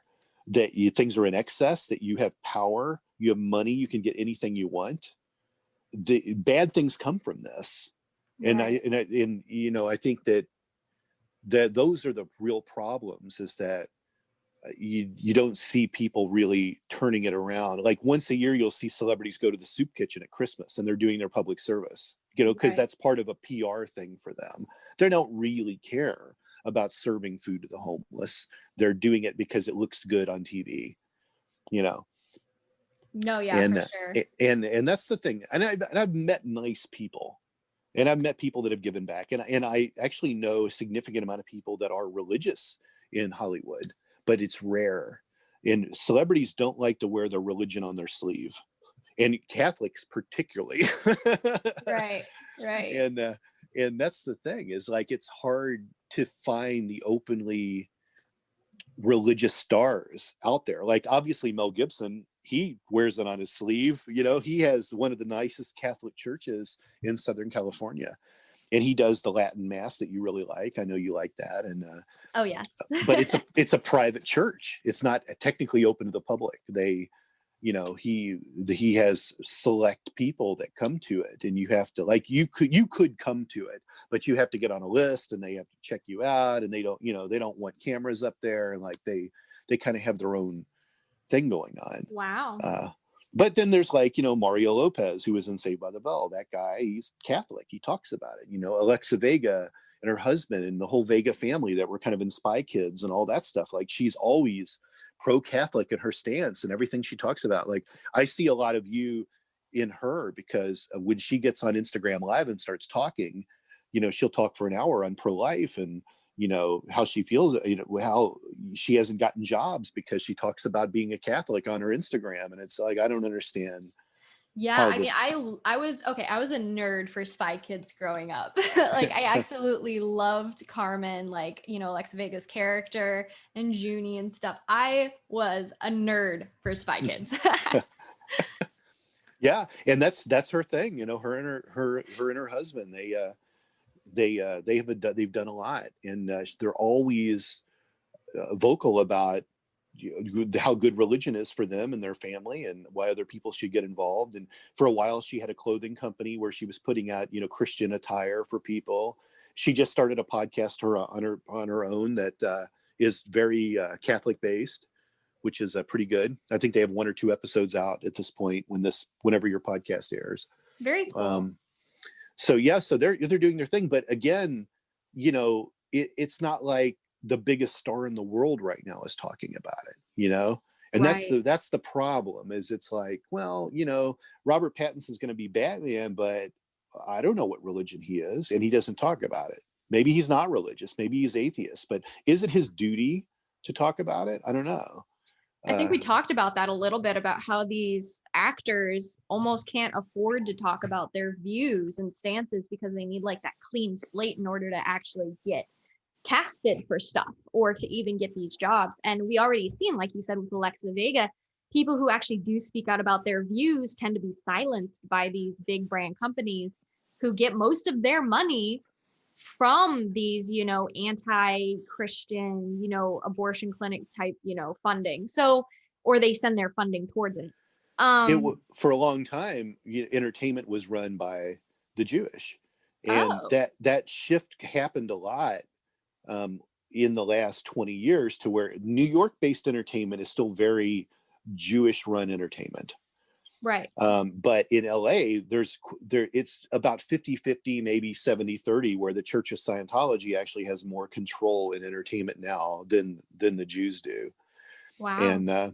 That things are in excess, that you have power, you have money, you can get anything you want. The bad things come from this. And Right. and you know, I think that those are the real problems, is that you don't see people really turning it around. Like once a year, you'll see celebrities go to the soup kitchen at Christmas and they're doing their public service, you know, because Right. that's part of a PR thing for them. They don't really care about serving food to the homeless. They're doing it because it looks good on TV, you know. No, yeah, for And sure. and that's the thing. And I've met nice people, and I've met people that have given back, and I actually know a significant amount of people that are religious in Hollywood, but it's rare. And celebrities don't like to wear their religion on their sleeve, and Catholics particularly. Right. Right. and uh, and that's the thing, is like it's hard to find the openly religious stars out there. Like obviously Mel Gibson, he wears it on his sleeve. You know, he has one of the nicest Catholic churches in Southern California, and he does the Latin Mass that you really like. I know you like that, and Oh, yes. but it's a private church. It's not technically open to the public. They, you know, he has select people that come to it, and you have to, like, you could come to it, but you have to get on a list, and they have to check you out, and they don't, you know, they don't want cameras up there, and like they kind of have their own thing going on. Wow. uh but then there's, like, you know, Mario Lopez, who was in Saved by the Bell. That guy, he's Catholic. He talks about it. You know, Alexa Vega and her husband and the whole Vega family that were kind of in Spy Kids and all that stuff. Like, she's always pro-Catholic in her stance and everything she talks about. Like, I see a lot of you in her, because when she gets on Instagram Live and starts talking, you know, she'll talk for an hour on pro-life, and you know how she feels, you know, how she hasn't gotten jobs because she talks about being a Catholic on her Instagram. And it's like, I don't understand Yeah, how I mean, this. I was okay. I was a nerd for Spy Kids growing up. Like, I absolutely loved Carmen, like, you know, Alexa Vega's character and Junie and stuff. I was a nerd for Spy Kids. Yeah, and that's her thing. You know, her and her husband, they've done a lot, and they're always vocal about, you know, how good religion is for them and their family, and why other people should get involved. And for a while, she had a clothing company where she was putting out, you know, Christian attire for people. She just started a podcast on her own that is very Catholic based, which is pretty good. I think they have one or two episodes out at this point whenever your podcast airs. Very cool. Um, so yeah, so they're doing their thing, but again, you know, it's not like the biggest star in the world right now is talking about it, you know. And Right. that's the problem, is it's like, well, you know, Robert Pattinson's going to be Batman, but I don't know what religion he is, and he doesn't talk about it. Maybe he's not religious, maybe he's atheist, but is it his duty to talk about it? I don't know. I think uh we talked about that a little bit, about how these actors almost can't afford to talk about their views and stances because they need like that clean slate in order to actually get casted for stuff or to even get these jobs. And we already seen, like you said, with Alexa Vega, people who actually do speak out about their views tend to be silenced by these big brand companies who get most of their money from these, you know, anti-Christian, you know, abortion clinic type, you know, funding. So, or they send their funding towards it. for a long time, entertainment was run by the Jewish, and Oh, that shift happened a lot, um, in the last 20 years to where New York-based entertainment is still very Jewish-run entertainment. Right. But in LA, it's about 50-50, maybe 70-30, where the Church of Scientology actually has more control in entertainment now than the Jews do. Wow.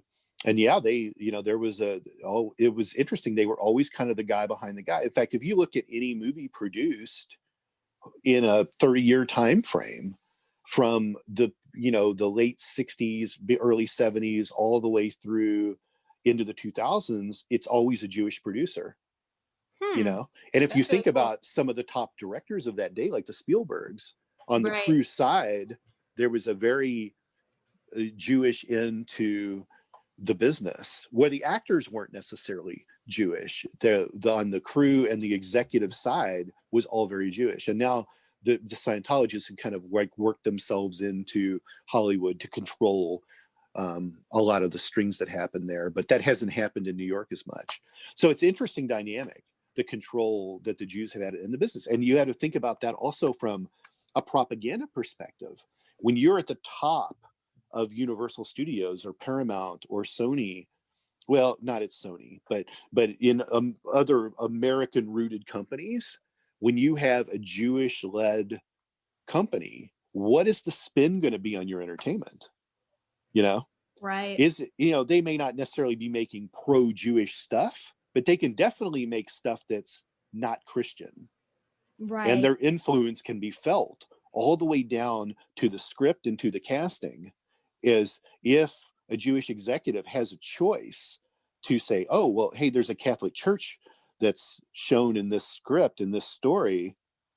And yeah, there was it was interesting. They were always kind of the guy behind the guy. In fact, if you look at any movie produced in a 30-year time frame, from the late 60s, early 70s, all the way through into the 2000s, it's always a Jewish producer. And if you That's really think cool. about some of the top directors of that day, like the Spielbergs, on the Right. crew side, there was a very Jewish into the business, where the actors weren't necessarily Jewish. On the crew and the executive side was all very Jewish. And now the Scientologists have kind of worked themselves into Hollywood to control a lot of the strings that happen there, but that hasn't happened in New York as much. So it's interesting dynamic, the control that the Jews have had in the business. And you had to think about that also from a propaganda perspective. When you're at the top of Universal Studios or Paramount or Sony, well, not at Sony, but in other American-rooted companies, when you have a Jewish-led company, what is the spin going to be on your entertainment? Right. They may not necessarily be making pro-Jewish stuff, but they can definitely make stuff that's not Christian. Right. And their influence can be felt all the way down to the script and to the casting. Is if a Jewish executive has a choice to say, oh, well, hey, there's a Catholic church that's shown in this script, in this story,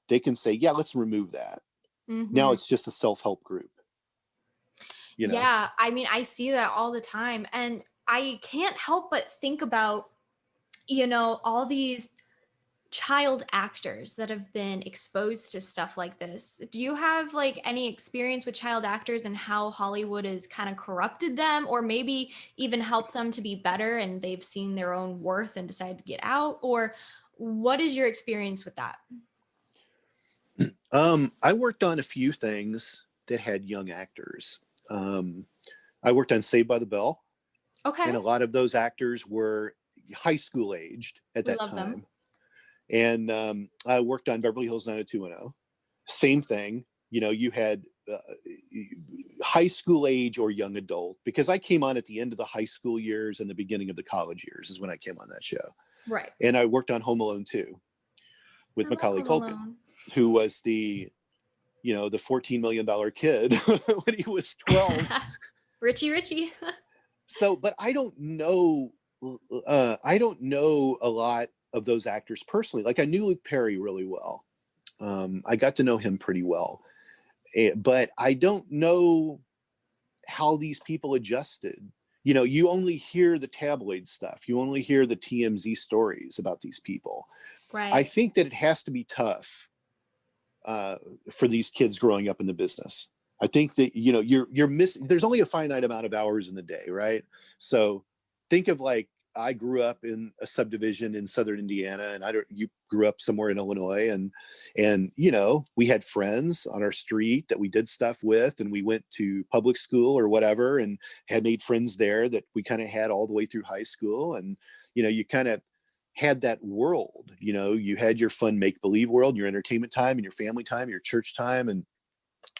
they can say, yeah, let's remove that. Now it's just a self-help group. Yeah, I mean, I see that all the time. And I can't help but think about, all these child actors that have been exposed to stuff like this. Do you have like any experience with child actors and how Hollywood has kind of corrupted them, or maybe even helped them to be better and they've seen their own worth and decided to get out? Or what is your experience with that? I worked on a few things that had young actors. I worked on Saved by the Bell. Okay. And a lot of those actors were high school aged at that time. Them. And I worked on Beverly Hills 90210. Same thing. You had high school age or young adult, because I came on at the end of the high school years and the beginning of the college years is when I came on that show. Right. And I worked on Home Alone 2 with Macaulay Culkin, who was the $14 million kid when he was 12. Richie. So, but I don't know a lot of those actors personally. Like, I knew Luke Perry really well. I got to know him pretty well, but I don't know how these people adjusted. You only hear the tabloid stuff. You only hear the TMZ stories about these people. Right. I think that it has to be tough for these kids growing up in the business. I think that, you're missing, there's only a finite amount of hours in the day, right? So think of, like, I grew up in a subdivision in Southern Indiana, and you grew up somewhere in Illinois, and we had friends on our street that we did stuff with, and we went to public school or whatever, and had made friends there that we kind of had all the way through high school. And, you kind of had that world, you had your fun make-believe world, your entertainment time and your family time, your church time and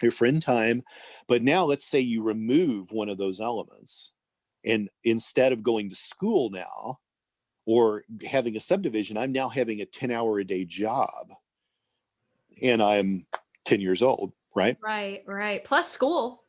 your friend time. But now let's say you remove one of those elements, and instead of going to school now or having a subdivision, I'm now having a 10-hour-a-day job, and I'm 10 years old, right? Right. Plus school.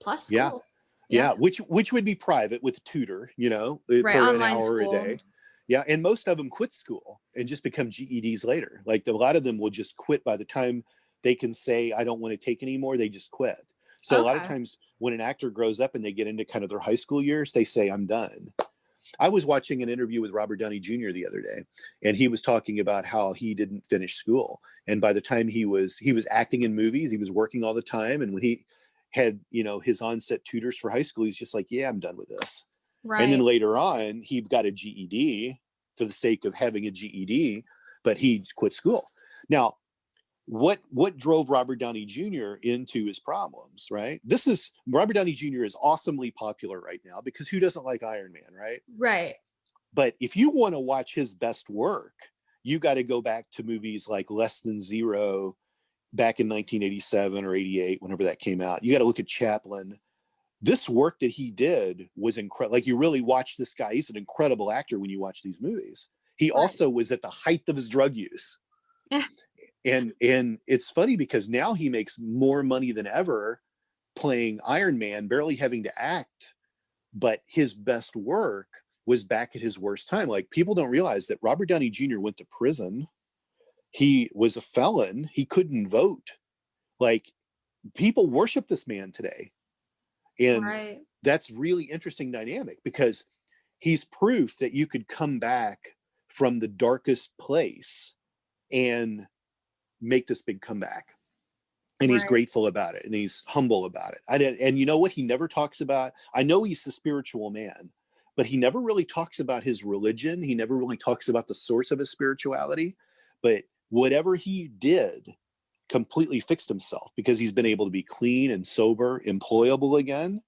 Yeah. Which would be private with a tutor, right, for an online hour school. a day. Yeah. And most of them quit school and just become GEDs later. Like, a lot of them will just quit by the time they can say, I don't want to take anymore. They just quit. So a lot of times when an actor grows up and they get into kind of their high school years, they say, I'm done. I was watching an interview with Robert Downey Jr. the other day, and he was talking about how he didn't finish school. And by the time he was acting in movies, he was working all the time. And when he had, his on-set tutors for high school, he's just like, yeah, I'm done with this. Right. And then later on, he got a GED for the sake of having a GED, but he quit school. Now, what drove Robert Downey Jr. into his problems, right? This is Robert Downey Jr. is awesomely popular right now because who doesn't like Iron Man, right? Right. But if you want to watch his best work, you got to go back to movies like Less Than Zero back in 1987 or 88, whenever that came out. You got to look at Chaplin. This work that he did was incredible. Like, you really watch this guy. He's an incredible actor when you watch these movies. He also was at the height of his drug use. And it's funny because now he makes more money than ever playing Iron Man, barely having to act. But his best work was back at his worst time. Like, people don't realize that Robert Downey Jr. went to prison. He was a felon. He couldn't vote. Like, people worship this man today. And that's really interesting dynamic because he's proof that you could come back from the darkest place and make this big comeback. And he's grateful about it and he's humble about it. And you know what he never talks about? I know he's a spiritual man, but he never really talks about his religion. He never really talks about the source of his spirituality. But whatever he did completely fixed himself because he's been able to be clean and sober, employable again.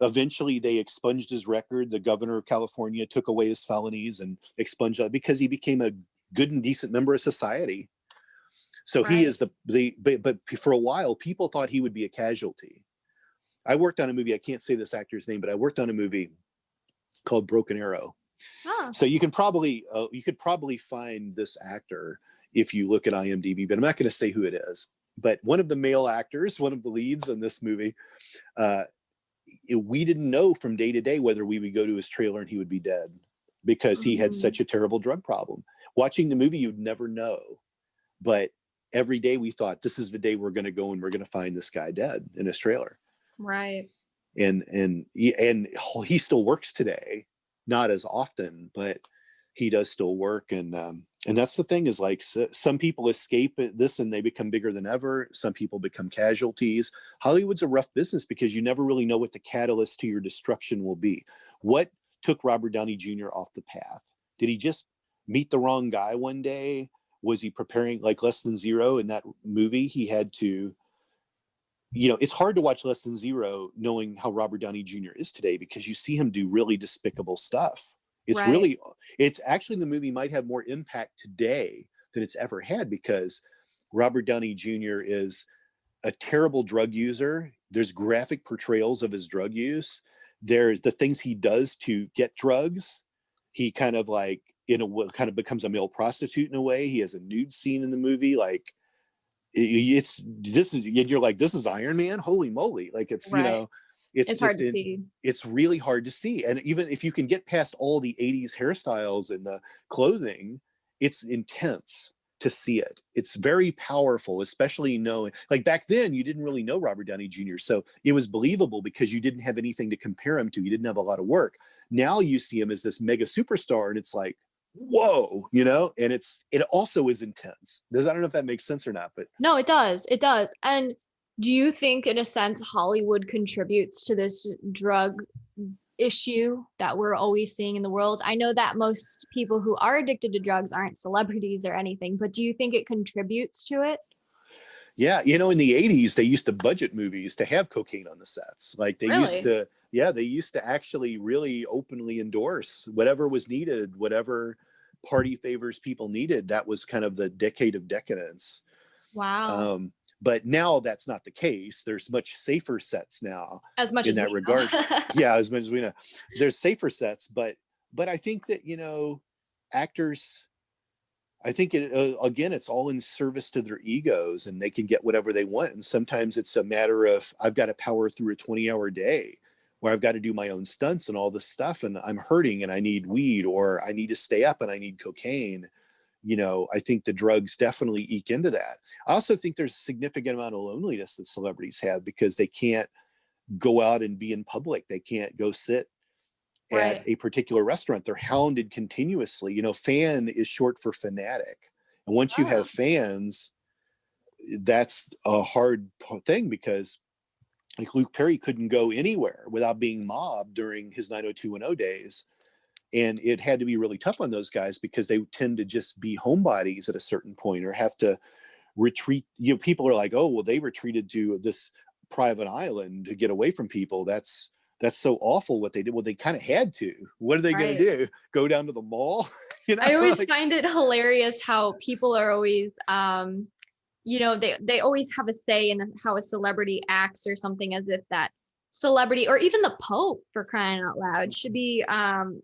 Eventually, they expunged his record. The governor of California took away his felonies and expunged that because he became a good and decent member of society. So he is but for a while, people thought he would be a casualty. I worked on a movie, I can't say this actor's name, but I worked on a movie called Broken Arrow. So you could probably find this actor if you look at IMDb, but I'm not going to say who it is. But one of the male actors, one of the leads in this movie, we didn't know from day to day whether we would go to his trailer and he would be dead because he had such a terrible drug problem. Watching the movie, you'd never know. But every day we thought, this is the day we're going to go and we're going to find this guy dead in his trailer. Right. And he still works today, not as often, but he does still work. And that's the thing is, like, some people escape this and they become bigger than ever. Some people become casualties. Hollywood's a rough business because you never really know what the catalyst to your destruction will be. What took Robert Downey Jr. off the path? Did he just meet the wrong guy one day? Was he preparing, like Less Than Zero in that movie? He had to, it's hard to watch Less Than Zero knowing how Robert Downey Jr. is today because you see him do really despicable stuff. It's actually, the movie might have more impact today than it's ever had because Robert Downey Jr. is a terrible drug user. There's graphic portrayals of his drug use. There's the things he does to get drugs. He kind of becomes a male prostitute in a way. He has a nude scene in the movie. Like, you're like, this is Iron Man. Holy moly. Like, it's hard to see. It's really hard to see. And even if you can get past all the 80s hairstyles and the clothing, it's intense to see it. It's very powerful, especially knowing, like, back then you didn't really know Robert Downey Jr. So it was believable because you didn't have anything to compare him to. You didn't have a lot of work. Now you see him as this mega superstar and it's like, whoa, and it also is intense. I don't know if that makes sense or not, but no, it does. And do you think, in a sense, Hollywood contributes to this drug issue that we're always seeing in the world? I know that most people who are addicted to drugs aren't celebrities or anything, but do you think it contributes to it? Yeah, in the 80s, they used to budget movies to have cocaine on the sets. Like, they used to actually really openly endorse whatever was needed, whatever party favors people needed. That was kind of the decade of decadence. Wow. But now that's not the case. There's much safer sets now. As much in as that regard. Yeah, as much as we know. There's safer sets, but I think that, actors, I think again, it's all in service to their egos and they can get whatever they want. And sometimes it's a matter of, I've got to power through a 20-hour day where I've got to do my own stunts and all this stuff. And I'm hurting and I need weed, or I need to stay up and I need cocaine. I think the drugs definitely eke into that. I also think there's a significant amount of loneliness that celebrities have because they can't go out and be in public. They can't go sit at a particular restaurant. They're hounded continuously. Fan is short for fanatic. And once you have fans, that's a hard thing because, like, Luke Perry couldn't go anywhere without being mobbed during his 90210 days. And it had to be really tough on those guys because they tend to just be homebodies at a certain point or have to retreat. People are like, oh, well, they retreated to this private island to get away from people. That's so awful what they did. Well, they kind of had to. What are they going to Right. do? Go down to the mall? I always find it hilarious how people are always, they always have a say in how a celebrity acts or something, as if that celebrity or even the Pope, for crying out loud, should be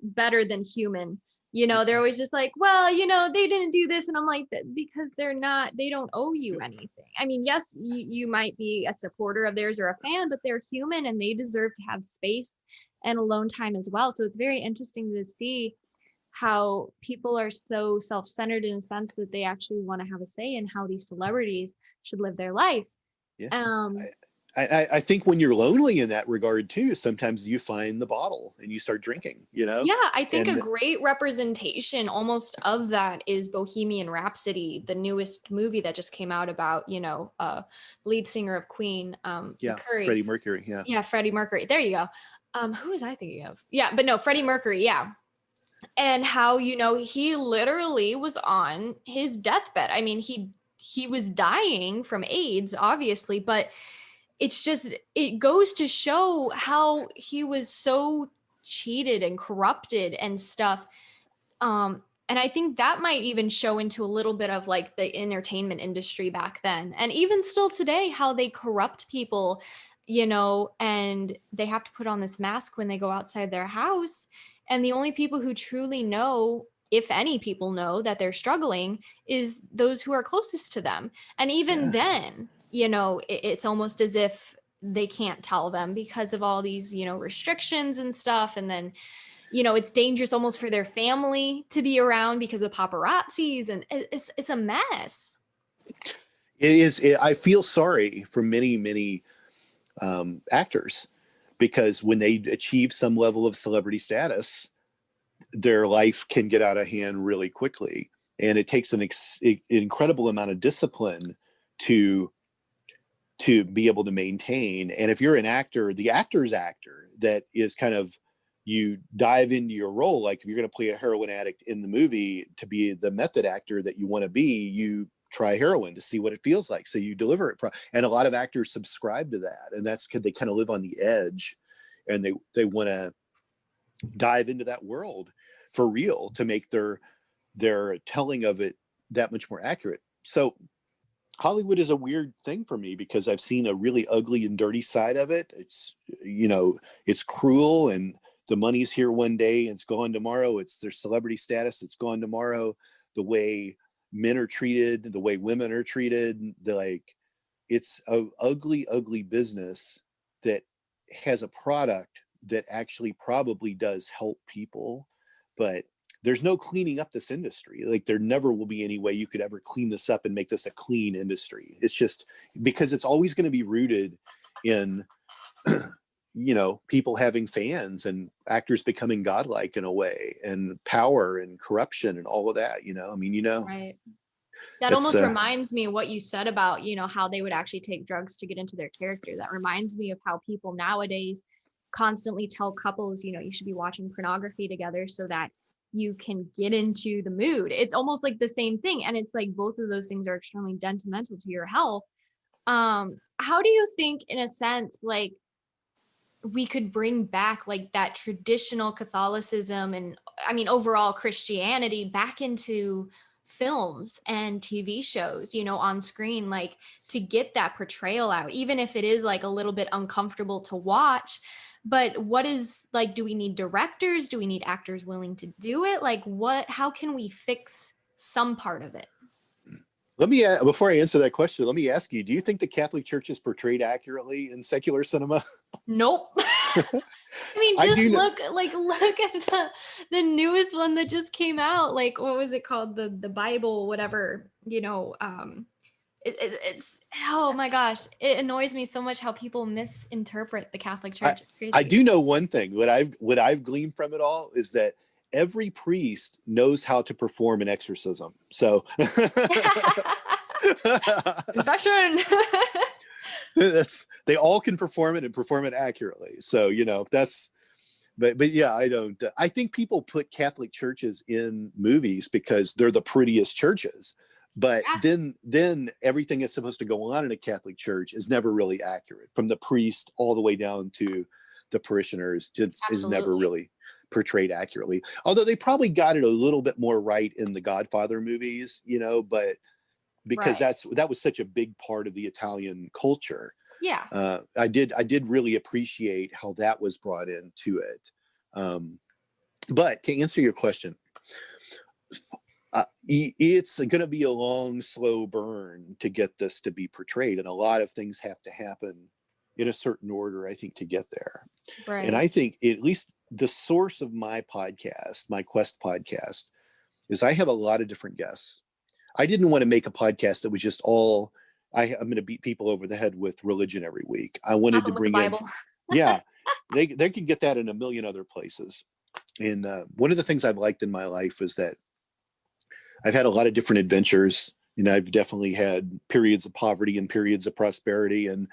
better than human. They're always just like, well, they didn't do this. And I'm like, because they don't owe you anything. I mean, yes, you might be a supporter of theirs or a fan, but they're human and they deserve to have space and alone time as well. So it's very interesting to see how people are so self-centered in a sense that they actually want to have a say in how these celebrities should live their life. Yeah. Um, I think when you're lonely in that regard too, sometimes you find the bottle and you start drinking, yeah, I think a and great representation almost of that is Bohemian Rhapsody, the newest movie that just came out about, lead singer of Queen, yeah, Mercury. Freddie Mercury. Yeah. Yeah, Freddie Mercury. There you go. Who was I thinking of? Yeah, but no, Freddie Mercury. Yeah. And how, he literally was on his deathbed. I mean, he was dying from AIDS, obviously, but it goes to show how he was so cheated and corrupted and stuff. And I think that might even show into a little bit of like the entertainment industry back then, and even still today, how they corrupt people, and they have to put on this mask when they go outside their house. And the only people who truly know, if any people know that they're struggling, is those who are closest to them. And even then, it's almost as if they can't tell them because of all these, restrictions and stuff. And then, it's dangerous almost for their family to be around because of paparazzis, and it's a mess. It is. I feel sorry for many actors, because when they achieve some level of celebrity status, their life can get out of hand really quickly, and it takes an incredible amount of discipline to be able to maintain. And if you're an actor, the actor's actor, that is kind of, you dive into your role. Like if you're going to play a heroin addict in the movie, to be the method actor that you want to be, you try heroin to see what it feels like, so you deliver it. And a lot of actors subscribe to that, and that's because they kind of live on the edge, and they want to dive into that world for real to make their telling of it that much more accurate. So Hollywood is a weird thing for me, because I've seen a really ugly and dirty side of it. It's, it's cruel, and the money's here one day and it's gone tomorrow. It's their celebrity status, it's gone tomorrow. The way men are treated, the way women are treated, it's a ugly business that has a product that actually probably does help people, but there's no cleaning up this industry. Like there never will be any way you could ever clean this up and make this a clean industry. It's just because it's always going to be rooted in, people having fans and actors becoming godlike in a way, and power and corruption and all of that, Right. That almost reminds me of what you said about, how they would actually take drugs to get into their character. That reminds me of how people nowadays constantly tell couples, you should be watching pornography together so that you can get into the mood. It's almost like the same thing. And it's like both of those things are extremely detrimental to your health. How do you think, in a sense, like we could bring back like that traditional Catholicism and, I mean, overall Christianity back into films and TV shows, on screen, like to get that portrayal out, even if it is like a little bit uncomfortable to watch? But what is like, do we need directors? Do we need actors willing to do it? Like how can we fix some part of it? Before I answer that question, let me ask you, do you think the Catholic Church is portrayed accurately in secular cinema? Nope. I mean, just look at the newest one that just came out. Like, what was it called? The Bible, whatever, it's oh my gosh, it annoys me so much how people misinterpret the Catholic Church. It's crazy. I do know one thing. What I've gleaned from it all is that every priest knows how to perform an exorcism. So confession. They all can perform it and perform it accurately. So, but yeah, I think people put Catholic churches in movies because they're the prettiest churches, But Yeah, then everything that's supposed to go on in a Catholic church is never really accurate, from the priest all the way down to the parishioners. Just is never absolutely. really portrayed accurately. Although they probably got it a little bit more right in the Godfather movies, but because Right. that was such a big part of the Italian culture. Yeah. I did really appreciate how that was brought into it. But to answer your question, it's going to be a long, slow burn to get this to be portrayed, and a lot of things have to happen in a certain order, I think, to get there. And Right. I think at least the source of my podcast, my Quest podcast, is I have a lot of different guests. I didn't want to make a podcast that was just all I'm going to beat people over the head with religion every week. I Slap wanted to them with the bring in, Bible. yeah, they can get that in a million other places. And one of the things I've liked in my life is that I've had a lot of different adventures. I've definitely had periods of poverty and periods of prosperity and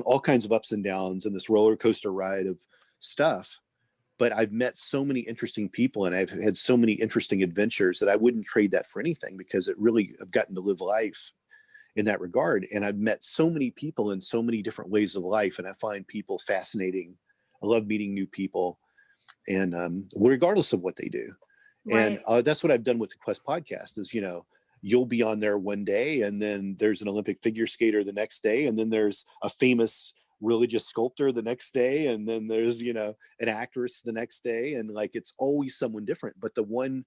all kinds of ups and downs and this roller coaster ride of stuff. But I've met so many interesting people and I've had so many interesting adventures that I wouldn't trade that for anything, because it really, I've gotten to live life in that regard. And I've met so many people in so many different ways of life. And I find people fascinating. I love meeting new people, and regardless of what they do. And Right. that's what I've done with the Quest podcast is, you'll be on there one day and then there's an Olympic figure skater the next day. And then there's a famous religious sculptor the next day. And then there's, an actress the next day. And like, it's always someone different. But the one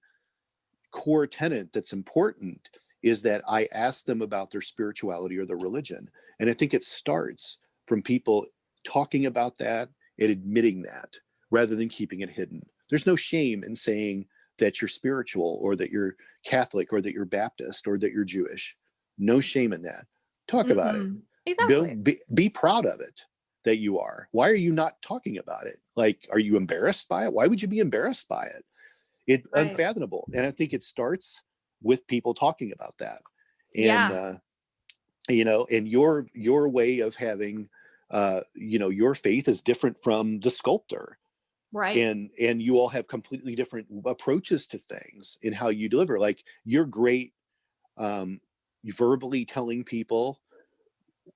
core tenet that's important is that I ask them about their spirituality or their religion. And I think it starts from people talking about that and admitting that, rather than keeping it hidden. There's no shame in saying that you're spiritual or that you're Catholic or that you're Baptist or that you're Jewish. No shame in that. Talk about it. Exactly. Be proud of it that you are. Why are you not talking about it? Like, are you embarrassed by it? Why would you be embarrassed by it? It's Right. unfathomable. And I think it starts with people talking about that. And, Yeah. and your way of having, your faith is different from the sculptor, Right. and you all have completely different approaches to things in how you deliver. Like, you're great verbally telling people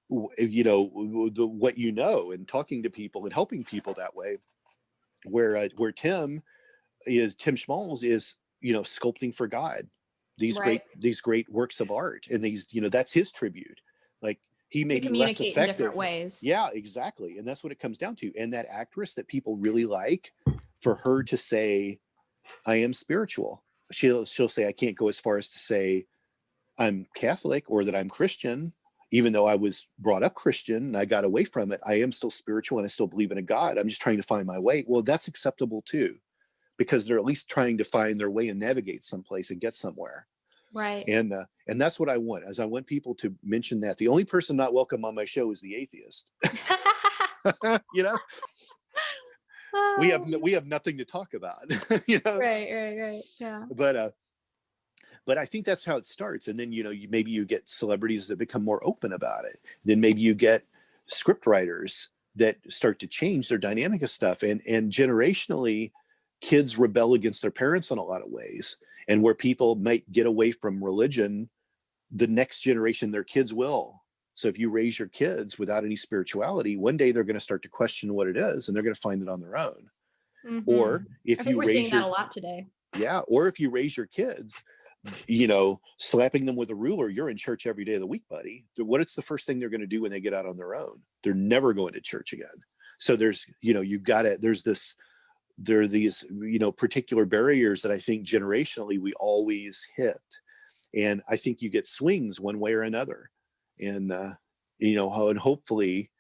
what and talking to people and helping people that way, where Tim Schmalz is sculpting for God, Right. these great works of art, and these that's his tribute. Like, he may They be less communicate in different effective. ways. Yeah, exactly. And that's what it comes down to. And that actress that people really like, for her to say, I am spiritual, she'll say, I can't go as far as to say I'm Catholic or that I'm Christian, even though I was brought up Christian and I got away from it. I am still spiritual and I still believe in a God. I'm just trying to find my way. Well, that's acceptable too, because they're at least trying to find their way and navigate someplace and get somewhere. Right. And that's what I want, as I want people to mention that the only person not welcome on my show is the atheist. you know we have nothing to talk about. Right, right, right. Yeah. But I think that's how it starts. And then maybe you get celebrities that become more open about it. Then maybe you get script writers that start to change their dynamic of stuff. And generationally, kids rebel against their parents in a lot of ways. And where people might get away from religion, the next generation, their kids will. So if you raise your kids without any spirituality, one day they're going to start to question what it is, and they're going to find it on their own. Mm-hmm. Or I if think you we're seeing raise that your a lot today. yeah, or if you raise your kids, slapping them with a ruler, you're in church every day of the week, buddy. What's the first thing they're going to do when they get out on their own? They're never going to church again. So there's, there are these, particular barriers that I think generationally we always hit. And I think you get swings one way or another. And, and hopefully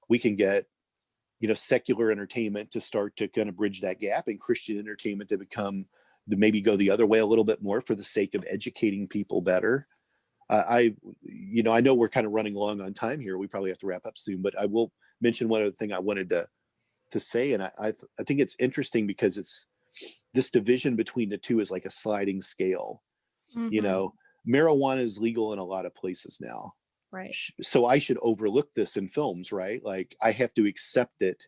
we can get, secular entertainment to start to kind of bridge that gap, and Christian entertainment to maybe go the other way a little bit more for the sake of educating people better. I know we're kind of running long on time here. We probably have to wrap up soon, but I will mention one other thing I wanted to say. And I think it's interesting because it's this division between the two is like a sliding scale. Mm-hmm. Marijuana is legal in a lot of places now. Right. So I should overlook this in films, right? Like, I have to accept it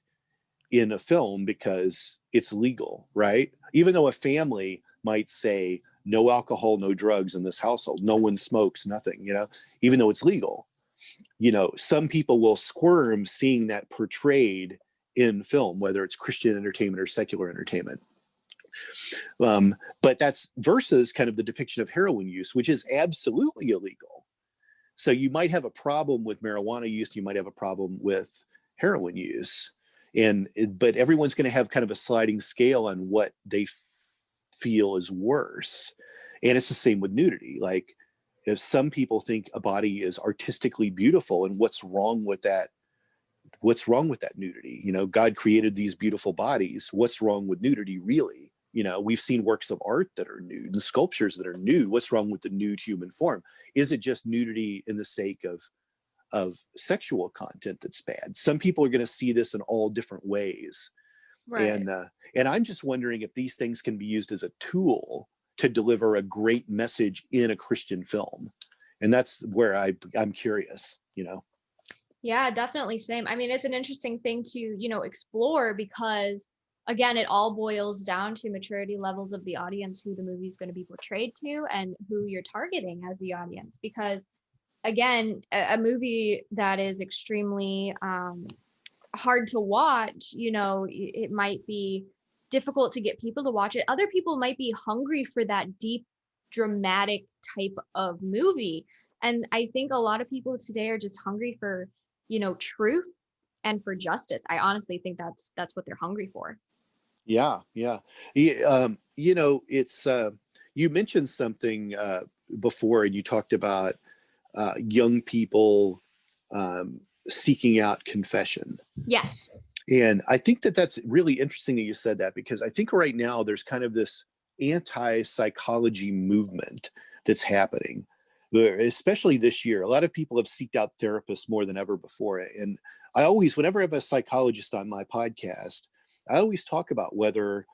in a film because it's legal, right? Even though a family might say no alcohol, no drugs in this household. No one smokes, nothing, even though it's legal. Some people will squirm seeing that portrayed in film, whether it's Christian entertainment or secular entertainment. But that's versus kind of the depiction of heroin use, which is absolutely illegal. So you might have a problem with marijuana use, you might have a problem with heroin use, but everyone's going to have kind of a sliding scale on what they feel is worse. And it's the same with nudity. Like, if some people think a body is artistically beautiful, and what's wrong with that nudity? God created these beautiful bodies. What's wrong with nudity, really? We've seen works of art that are nude and sculptures that are nude. What's wrong with the nude human form? Is it just nudity in the sake of sexual content that's bad? Some people are going to see this in all different ways. Right. And I'm just wondering if these things can be used as a tool to deliver a great message in a Christian film. And that's where I'm curious, Yeah, definitely. Same. I mean, it's an interesting thing to, explore, because again, it all boils down to maturity levels of the audience, who the movie is going to be portrayed to, and who you're targeting as the audience. Because again, a movie that is extremely hard to watch, it might be difficult to get people to watch it. Other people might be hungry for that deep, dramatic type of movie. And I think a lot of people today are just hungry for, truth and for justice. I honestly think that's what they're hungry for. Yeah. It's you mentioned something before, and you talked about young people seeking out confession. Yes. And I think that's really interesting that you said that, because I think right now there's kind of this anti-psychology movement that's happening, especially this year. A lot of people have seeked out therapists more than ever before. And whenever I have a psychologist on my podcast, I always talk about whether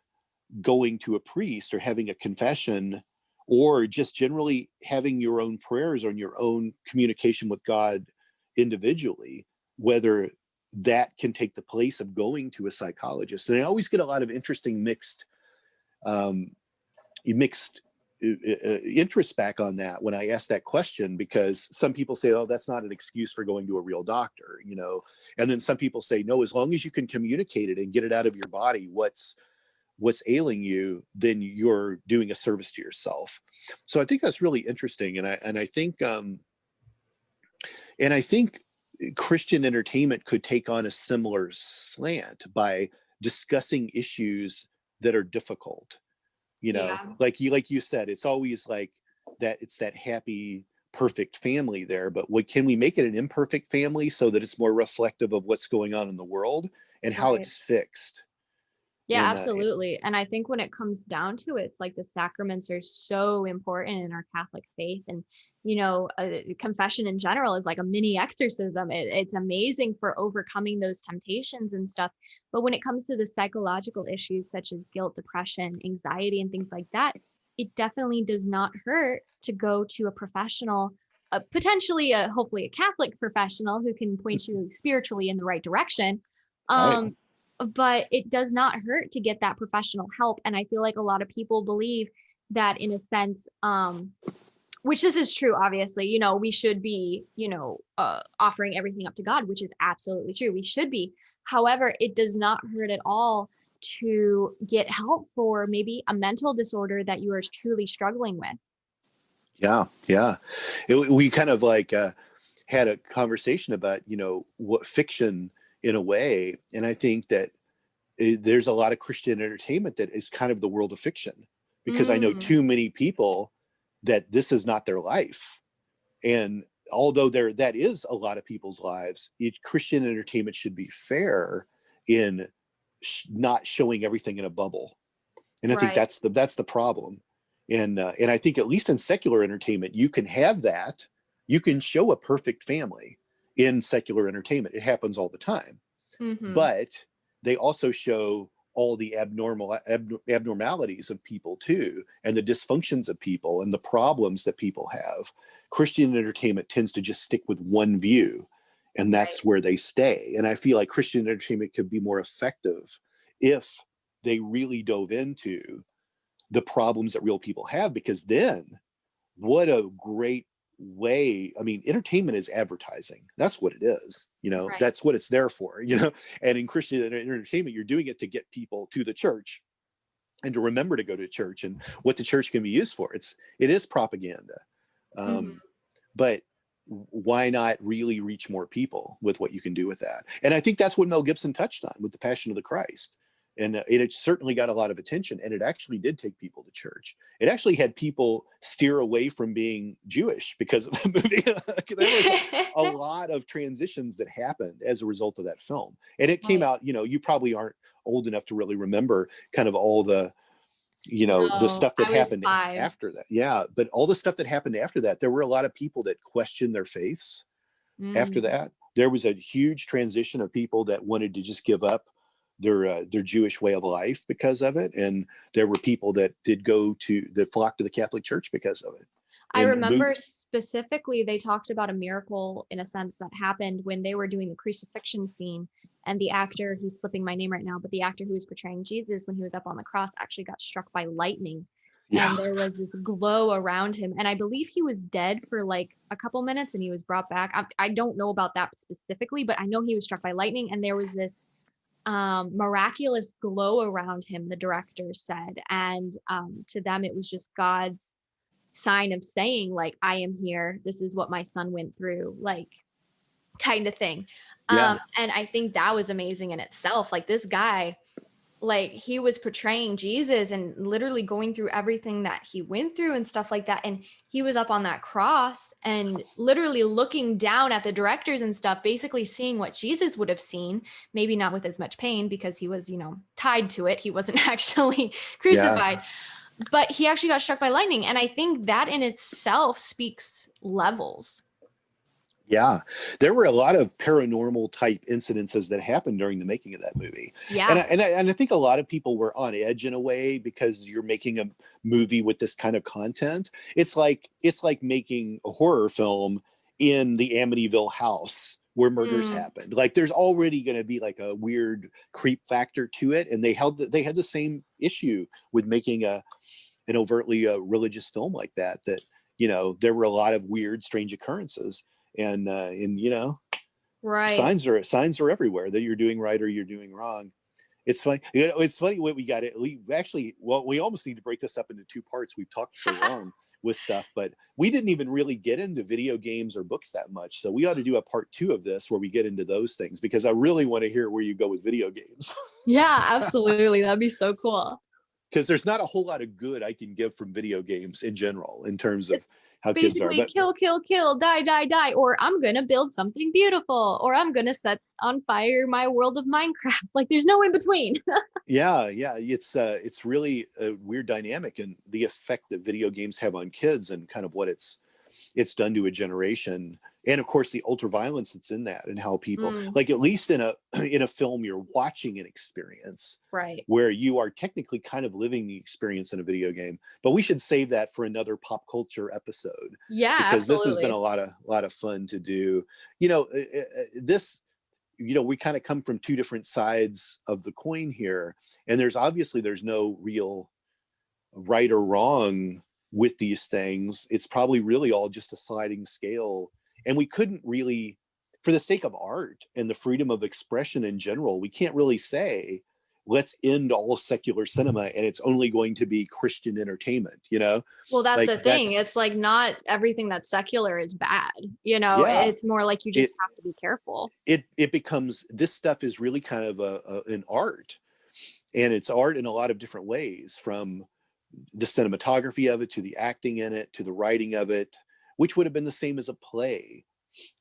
going to a priest or having a confession, or just generally having your own prayers or your own communication with God individually, whether that can take the place of going to a psychologist. And I always get a lot of interesting mixed interest back on that when I ask that question, because some people say, oh, that's not an excuse for going to a real doctor, and then some people say, no, as long as you can communicate it and get it out of your body, what's ailing you, then you're doing a service to yourself. So I think that's really interesting. And I think Christian entertainment could take on a similar slant by discussing issues that are difficult. Like you said, it's always like that. It's that happy, perfect family there, but can we make it an imperfect family so that it's more reflective of what's going on in the world and how it's fixed? Yeah, absolutely. And I think when it comes down to it, it's like the sacraments are so important in our Catholic faith. And, confession in general is like a mini exorcism. It's amazing for overcoming those temptations and stuff. But when it comes to the psychological issues such as guilt, depression, anxiety, and things like that, it definitely does not hurt to go to a professional, potentially, hopefully a Catholic professional who can point you spiritually in the right direction. Right. But it does not hurt to get that professional help. And I feel like a lot of people believe that, in a sense, which this is true, obviously, we should be, offering everything up to God, which is absolutely true. We should be. However, it does not hurt at all to get help for maybe a mental disorder that you are truly struggling with. Yeah. We kind of like had a conversation about, what fiction in a way. And I think that there's a lot of Christian entertainment that is kind of the world of fiction, because I know too many people that this is not their life. And although that is a lot of people's lives, Christian entertainment should be fair in not showing everything in a bubble. And I think that's the problem. And I think at least in secular entertainment, you can have that. You can show a perfect family in secular entertainment. It happens all the time. Mm-hmm. But they also show all the abnormalities of people too, and the dysfunctions of people and the problems that people have. Christian entertainment tends to just stick with one view, and that's where they stay. And I feel like Christian entertainment could be more effective if they really dove into the problems that real people have, because then what a great way. I mean, entertainment is advertising. That's what it is. Right. That's what it's there for, and in Christian entertainment, you're doing it to get people to the church and to remember to go to church and what the church can be used for. It is propaganda. Mhm. But why not really reach more people with what you can do with that? And I think that's what Mel Gibson touched on with The Passion of the Christ. And it certainly got a lot of attention, and it actually did take people to church. It actually had people steer away from being Jewish because of the movie. There was a lot of transitions that happened as a result of that film. And it came Right. out, you probably aren't old enough to really remember kind of all the the No, stuff that I was happened 5. after that. Yeah. But all the stuff that happened after that, there were a lot of people that questioned their faiths after Mm. that. There was a huge transition of people that wanted to just give up their Jewish way of life because of it. And there were people that that flocked to the Catholic Church because of it. I And remember specifically they talked about a miracle in a sense that happened when they were doing the crucifixion scene, and the actor, he's slipping my name right now, but the actor who was portraying Jesus when he was up on the cross actually got struck by lightning, yeah, and there was this glow around him, and I believe he was dead for like a couple minutes and he was brought back. I don't know about that specifically, but I know he was struck by lightning and there was this miraculous glow around him, the director said, and to them it was just God's sign of saying, like, I am here, this is what my son went through, like, kind of thing. yeah, And I think that was amazing in itself. Like, this guy, like, he was portraying Jesus and literally going through everything that he went through and stuff like that, and he was up on that cross and literally looking down at the directors and stuff, basically seeing what Jesus would have seen, maybe not with as much pain because he was, tied to it, he wasn't actually yeah. crucified, but he actually got struck by lightning. And I think that in itself speaks levels. Yeah, there were a lot of paranormal type incidences that happened during the making of that movie, and Yeah. I think a lot of people were on edge in a way because you're making a movie with this kind of content. It's like making a horror film in the Amityville house where murders Mm, happened. Like there's already going to be like a weird creep factor to it, and they had the same issue with making an overtly religious film like that. That there were a lot of weird, strange occurrences and right. signs are everywhere that you're doing right or you're doing wrong. It's funny. It's funny what we got it. We actually, well, we almost need to break this up into two parts. We've talked so long with stuff, but we didn't even really get into video games or books that much. So we ought to do a part 2 of this where we get into those things, because I really want to hear where you go with video games. Yeah, absolutely. That'd be so cool. Because there's not a whole lot of good I can give from video games in general in terms of It's how kids are. basically But kill, kill, kill, die, die, die, or I'm going to build something beautiful, or I'm going to set on fire my world of Minecraft. Like, there's no in between. yeah, it's really a weird dynamic, and the effect that video games have on kids and kind of what it's done to a generation, and of course the ultra violence that's in that, and how people, Mm, like, at least in a film, you're watching an experience right. where you are technically kind of living the experience in a video game. But we should save that for another pop culture episode, Yeah, because this has been absolutely. a lot of fun to do. This, we kind of come from two different sides of the coin here, and there's no real right or wrong with these things. It's probably really all just a sliding scale, and we couldn't really, for the sake of art and the freedom of expression in general, we can't really say let's end all secular cinema and it's only going to be Christian entertainment, Well, that's like the thing. that's It's like not everything that's secular is bad. yeah. It's more like you it just have to be careful. it becomes, this stuff is really kind of an art, and it's art in a lot of different ways, from the cinematography of it to the acting in it to the writing of it, which would have been the same as a play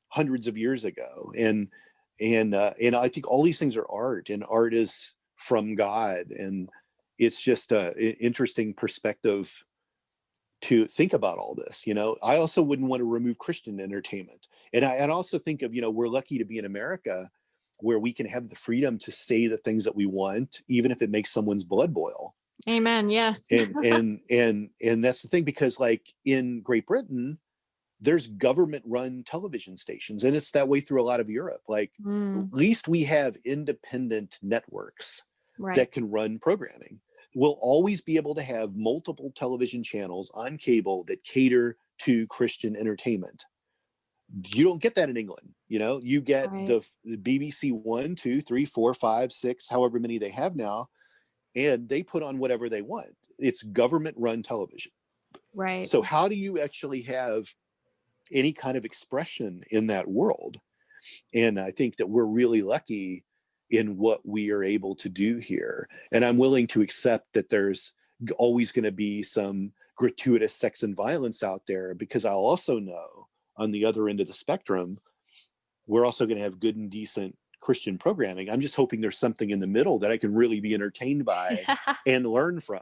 hundreds of years ago. And I think all these things are art, and art is from God, and it's just an interesting perspective to think about all this. I also wouldn't want to remove Christian entertainment, and I also think of, we're lucky to be in America, where we can have the freedom to say the things that we want, even if it makes someone's blood boil. Amen. Yes. And that's the thing, because like in Great Britain, there's government run television stations, and it's that way through a lot of Europe. Like, at Mm, least we have independent networks right. that can run programming. will always be able to have multiple television channels on cable that cater to Christian entertainment. You don't get that in England. You get Right. the BBC 1, 2, 3, 4, 5, 6, however many they have now, and they put on whatever they want. It's government run television. Right. So how do you actually have any kind of expression in that world? And I think that we're really lucky in what we are able to do here. And I'm willing to accept that there's always going to be some gratuitous sex and violence out there, because I'll also know on the other end of the spectrum, we're also going to have good and decent Christian programming. I'm just hoping there's something in the middle that I can really be entertained by and learn from,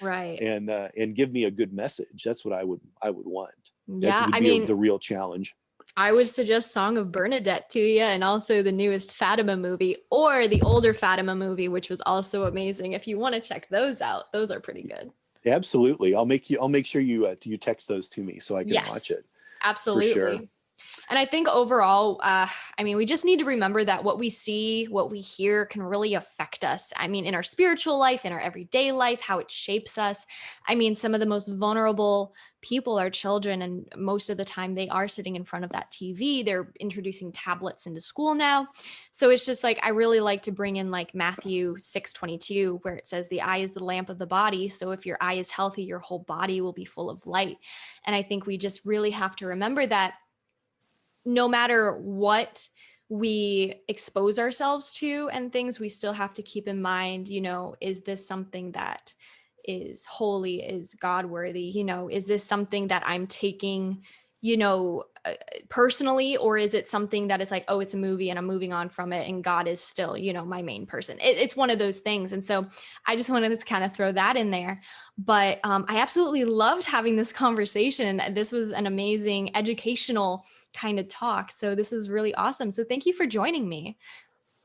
Right. and give me a good message. That's what I would want. That Yeah. would I be mean, the real challenge. I would suggest Song of Bernadette to you, and also the newest Fatima movie, or the older Fatima movie, which was also amazing. If you want to check those out, those are pretty good. Absolutely. I'll make sure you text those to me so I can watch Yes, it for sure. absolutely. And I think overall, I mean, we just need to remember that what we see, what we hear can really affect us. I mean, in our spiritual life, in our everyday life, how it shapes us. I mean, some of the most vulnerable people are children. And most of the time they are sitting in front of that TV. They're introducing tablets into school now. So it's just like, I really like to bring in like Matthew 6:22, where it says the eye is the lamp of the body. So if your eye is healthy, your whole body will be full of light. And I think we just really have to remember that no matter what we expose ourselves to and things, we still have to keep in mind, is this something that is holy, is God worthy? Is this something that I'm taking, personally, or is it something that is like, oh, it's a movie and I'm moving on from it and God is still, my main person? It's one of those things. And so I just wanted to kind of throw that in there. But I absolutely loved having this conversation. This was an amazing educational kind of talk. So this is really awesome. So thank you for joining me.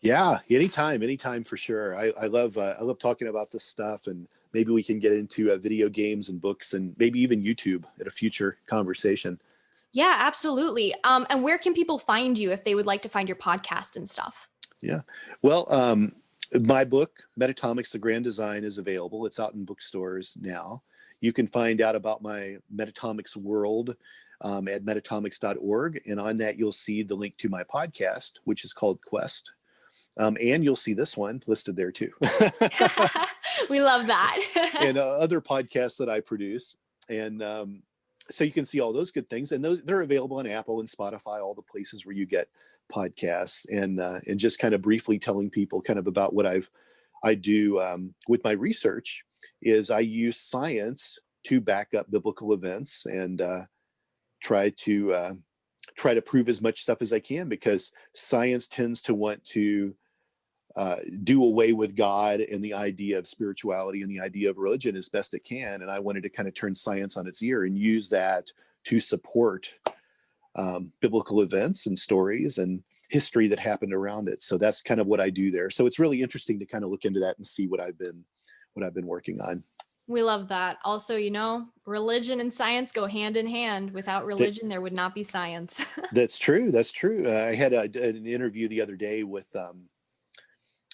Yeah, anytime for sure. I love talking about this stuff, and maybe we can get into video games and books and maybe even YouTube at a future conversation. Yeah, absolutely. And where can people find you if they would like to find your podcast and stuff? Yeah. Well, my book, Metatomics, The Grand Design, is available. It's out in bookstores now. You can find out about my Metatomics world at metatomics.org. And on that, you'll see the link to my podcast, which is called Quest. And you'll see this one listed there too. We love that. And other podcasts that I produce. And so you can see all those good things. And they're available on Apple and Spotify, all the places where you get podcasts. And just kind of briefly telling people kind of about what I do with my research is I use science to back up biblical events and try to prove as much stuff as I can, because science tends to want to do away with God and the idea of spirituality and the idea of religion as best it can. And I wanted to kind of turn science on its ear and use that to support biblical events and stories and history that happened around it. So that's kind of what I do there. So it's really interesting to kind of look into that and see what I've been working on. We love that. Also, religion and science go hand in hand. Without religion, there would not be science. That's true. I had an interview the other day with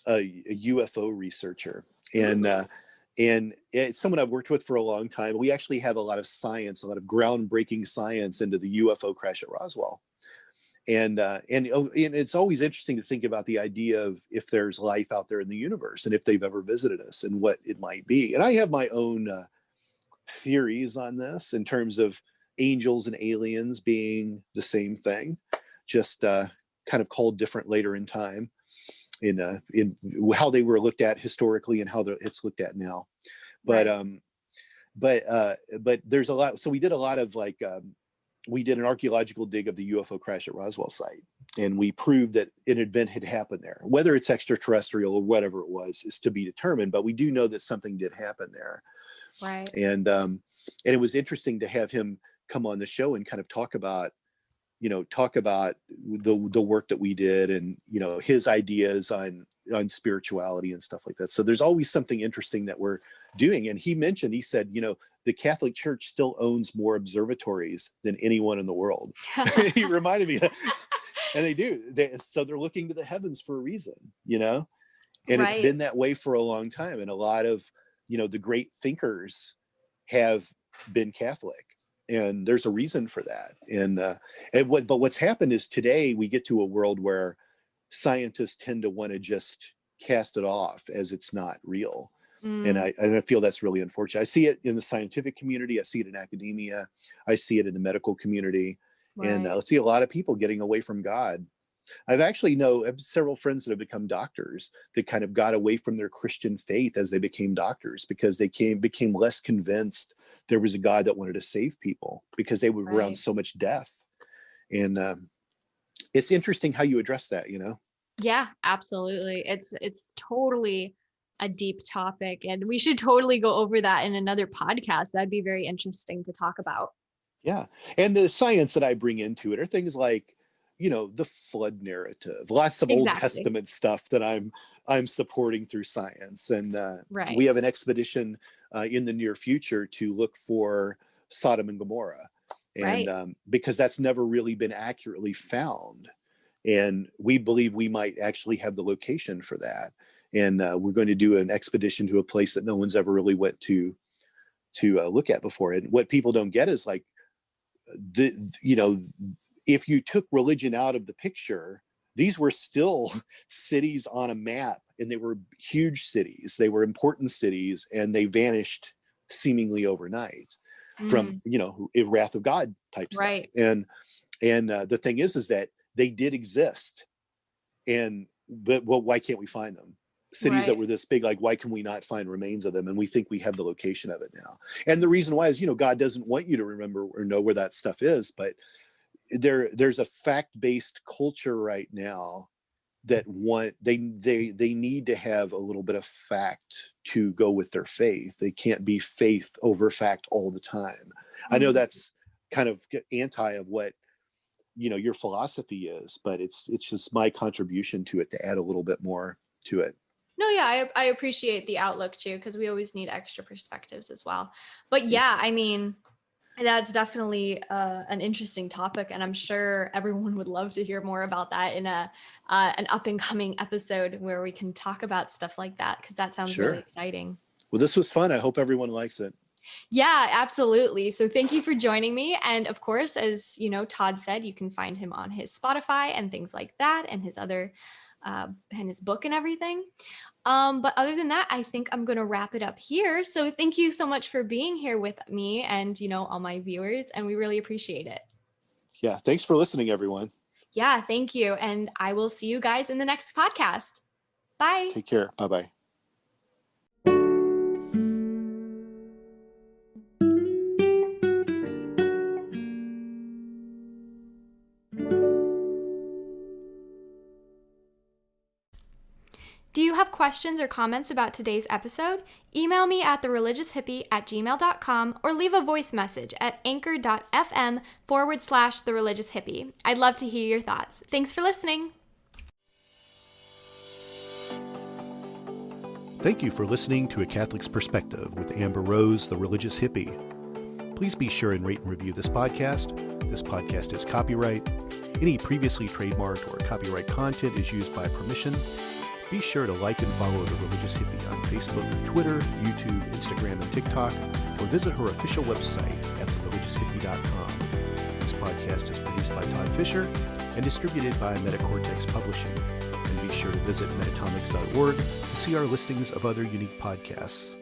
a UFO researcher, and it's someone I've worked with for a long time. We actually have a lot of groundbreaking science into the UFO crash at Roswell. And it's always interesting to think about the idea of if there's life out there in the universe and if they've ever visited us and what it might be. And I have my own theories on this in terms of angels and aliens being the same thing, just kind of called different later in time in how they were looked at historically and how it's looked at now. But right. But there's a lot. So we did a lot of we did an archaeological dig of the UFO crash at Roswell site, and we proved that an event had happened there. Whether it's extraterrestrial or whatever it was is to be determined, but we do know that something did happen there. Right. And it was interesting to have him come on the show and kind of talk about the work that we did and, his ideas on spirituality and stuff like that. So there's always something interesting that we're doing. And he said, the Catholic Church still owns more observatories than anyone in the world. He reminded me that, and they do. So they're looking to the heavens for a reason, And it's Right. been that way for a long time. And a lot of, the great thinkers have been Catholic. And there's a reason for that. But what's happened is today we get to a world where scientists tend to want to just cast it off as it's not real. And I feel that's really unfortunate. I see it in the scientific community. I see it in academia. I see it in the medical community. Right. And I see a lot of people getting away from God. I have several friends that have become doctors that kind of got away from their Christian faith as they became doctors, because they became less convinced there was a God that wanted to save people, because they were around so much death. And it's interesting how you address that, Yeah, absolutely. It's totally a deep topic, and we should totally go over that in another podcast. That'd be very interesting to talk about. Yeah. And the science that I bring into it are things like, the flood narrative, lots of Old Testament stuff that I'm supporting through science. And we have an expedition in the near future to look for Sodom and Gomorrah. And because that's never really been accurately found. And we believe we might actually have the location for that. And we're going to do an expedition to a place that no one's ever really went to look at before. And what people don't get is like, if you took religion out of the picture, these were still cities on a map, and they were huge cities. They were important cities, and they vanished seemingly overnight from, wrath of God type stuff. And the thing is that they did exist. But why can't we find them? Cities that were this big, like, why can we not find remains of them? And we think we have the location of it now. And the reason why is, God doesn't want you to remember or know where that stuff is, but there's a fact-based culture right now that they need to have a little bit of fact to go with their faith. They can't be faith over fact all the time. I know that's kind of anti of what your philosophy is, but it's just my contribution to it to add a little bit more to it. No, yeah, I appreciate the outlook too, because we always need extra perspectives as well. But yeah, I mean, that's definitely an interesting topic, and I'm sure everyone would love to hear more about that in an up and coming episode where we can talk about stuff like that, because that sounds really exciting. Well, this was fun. I hope everyone likes it. Yeah, absolutely. So thank you for joining me. And of course, as Todd said, you can find him on his Spotify and things like that, and his other and his book and everything. But other than that, I think I'm going to wrap it up here. So thank you so much for being here with me and, all my viewers, and we really appreciate it. Yeah. Thanks for listening, everyone. Yeah, thank you. And I will see you guys in the next podcast. Bye. Take care. Bye-bye. Do you have questions or comments about today's episode? Email me at thereligioushippie@gmail.com or leave a voice message at anchor.fm/thereligioushippie. I'd love to hear your thoughts. Thanks for listening. Thank you for listening to A Catholic's Perspective with Amber Rose, the Religious Hippie. Please be sure and rate and review this podcast. This podcast is copyright. Any previously trademarked or copyright content is used by permission. Be sure to like and follow The Religious Hippie on Facebook, Twitter, YouTube, Instagram, and TikTok, or visit her official website at thereligioushippie.com. This podcast is produced by Todd Fisher and distributed by Metacortex Publishing. And be sure to visit metatomics.org to see our listings of other unique podcasts.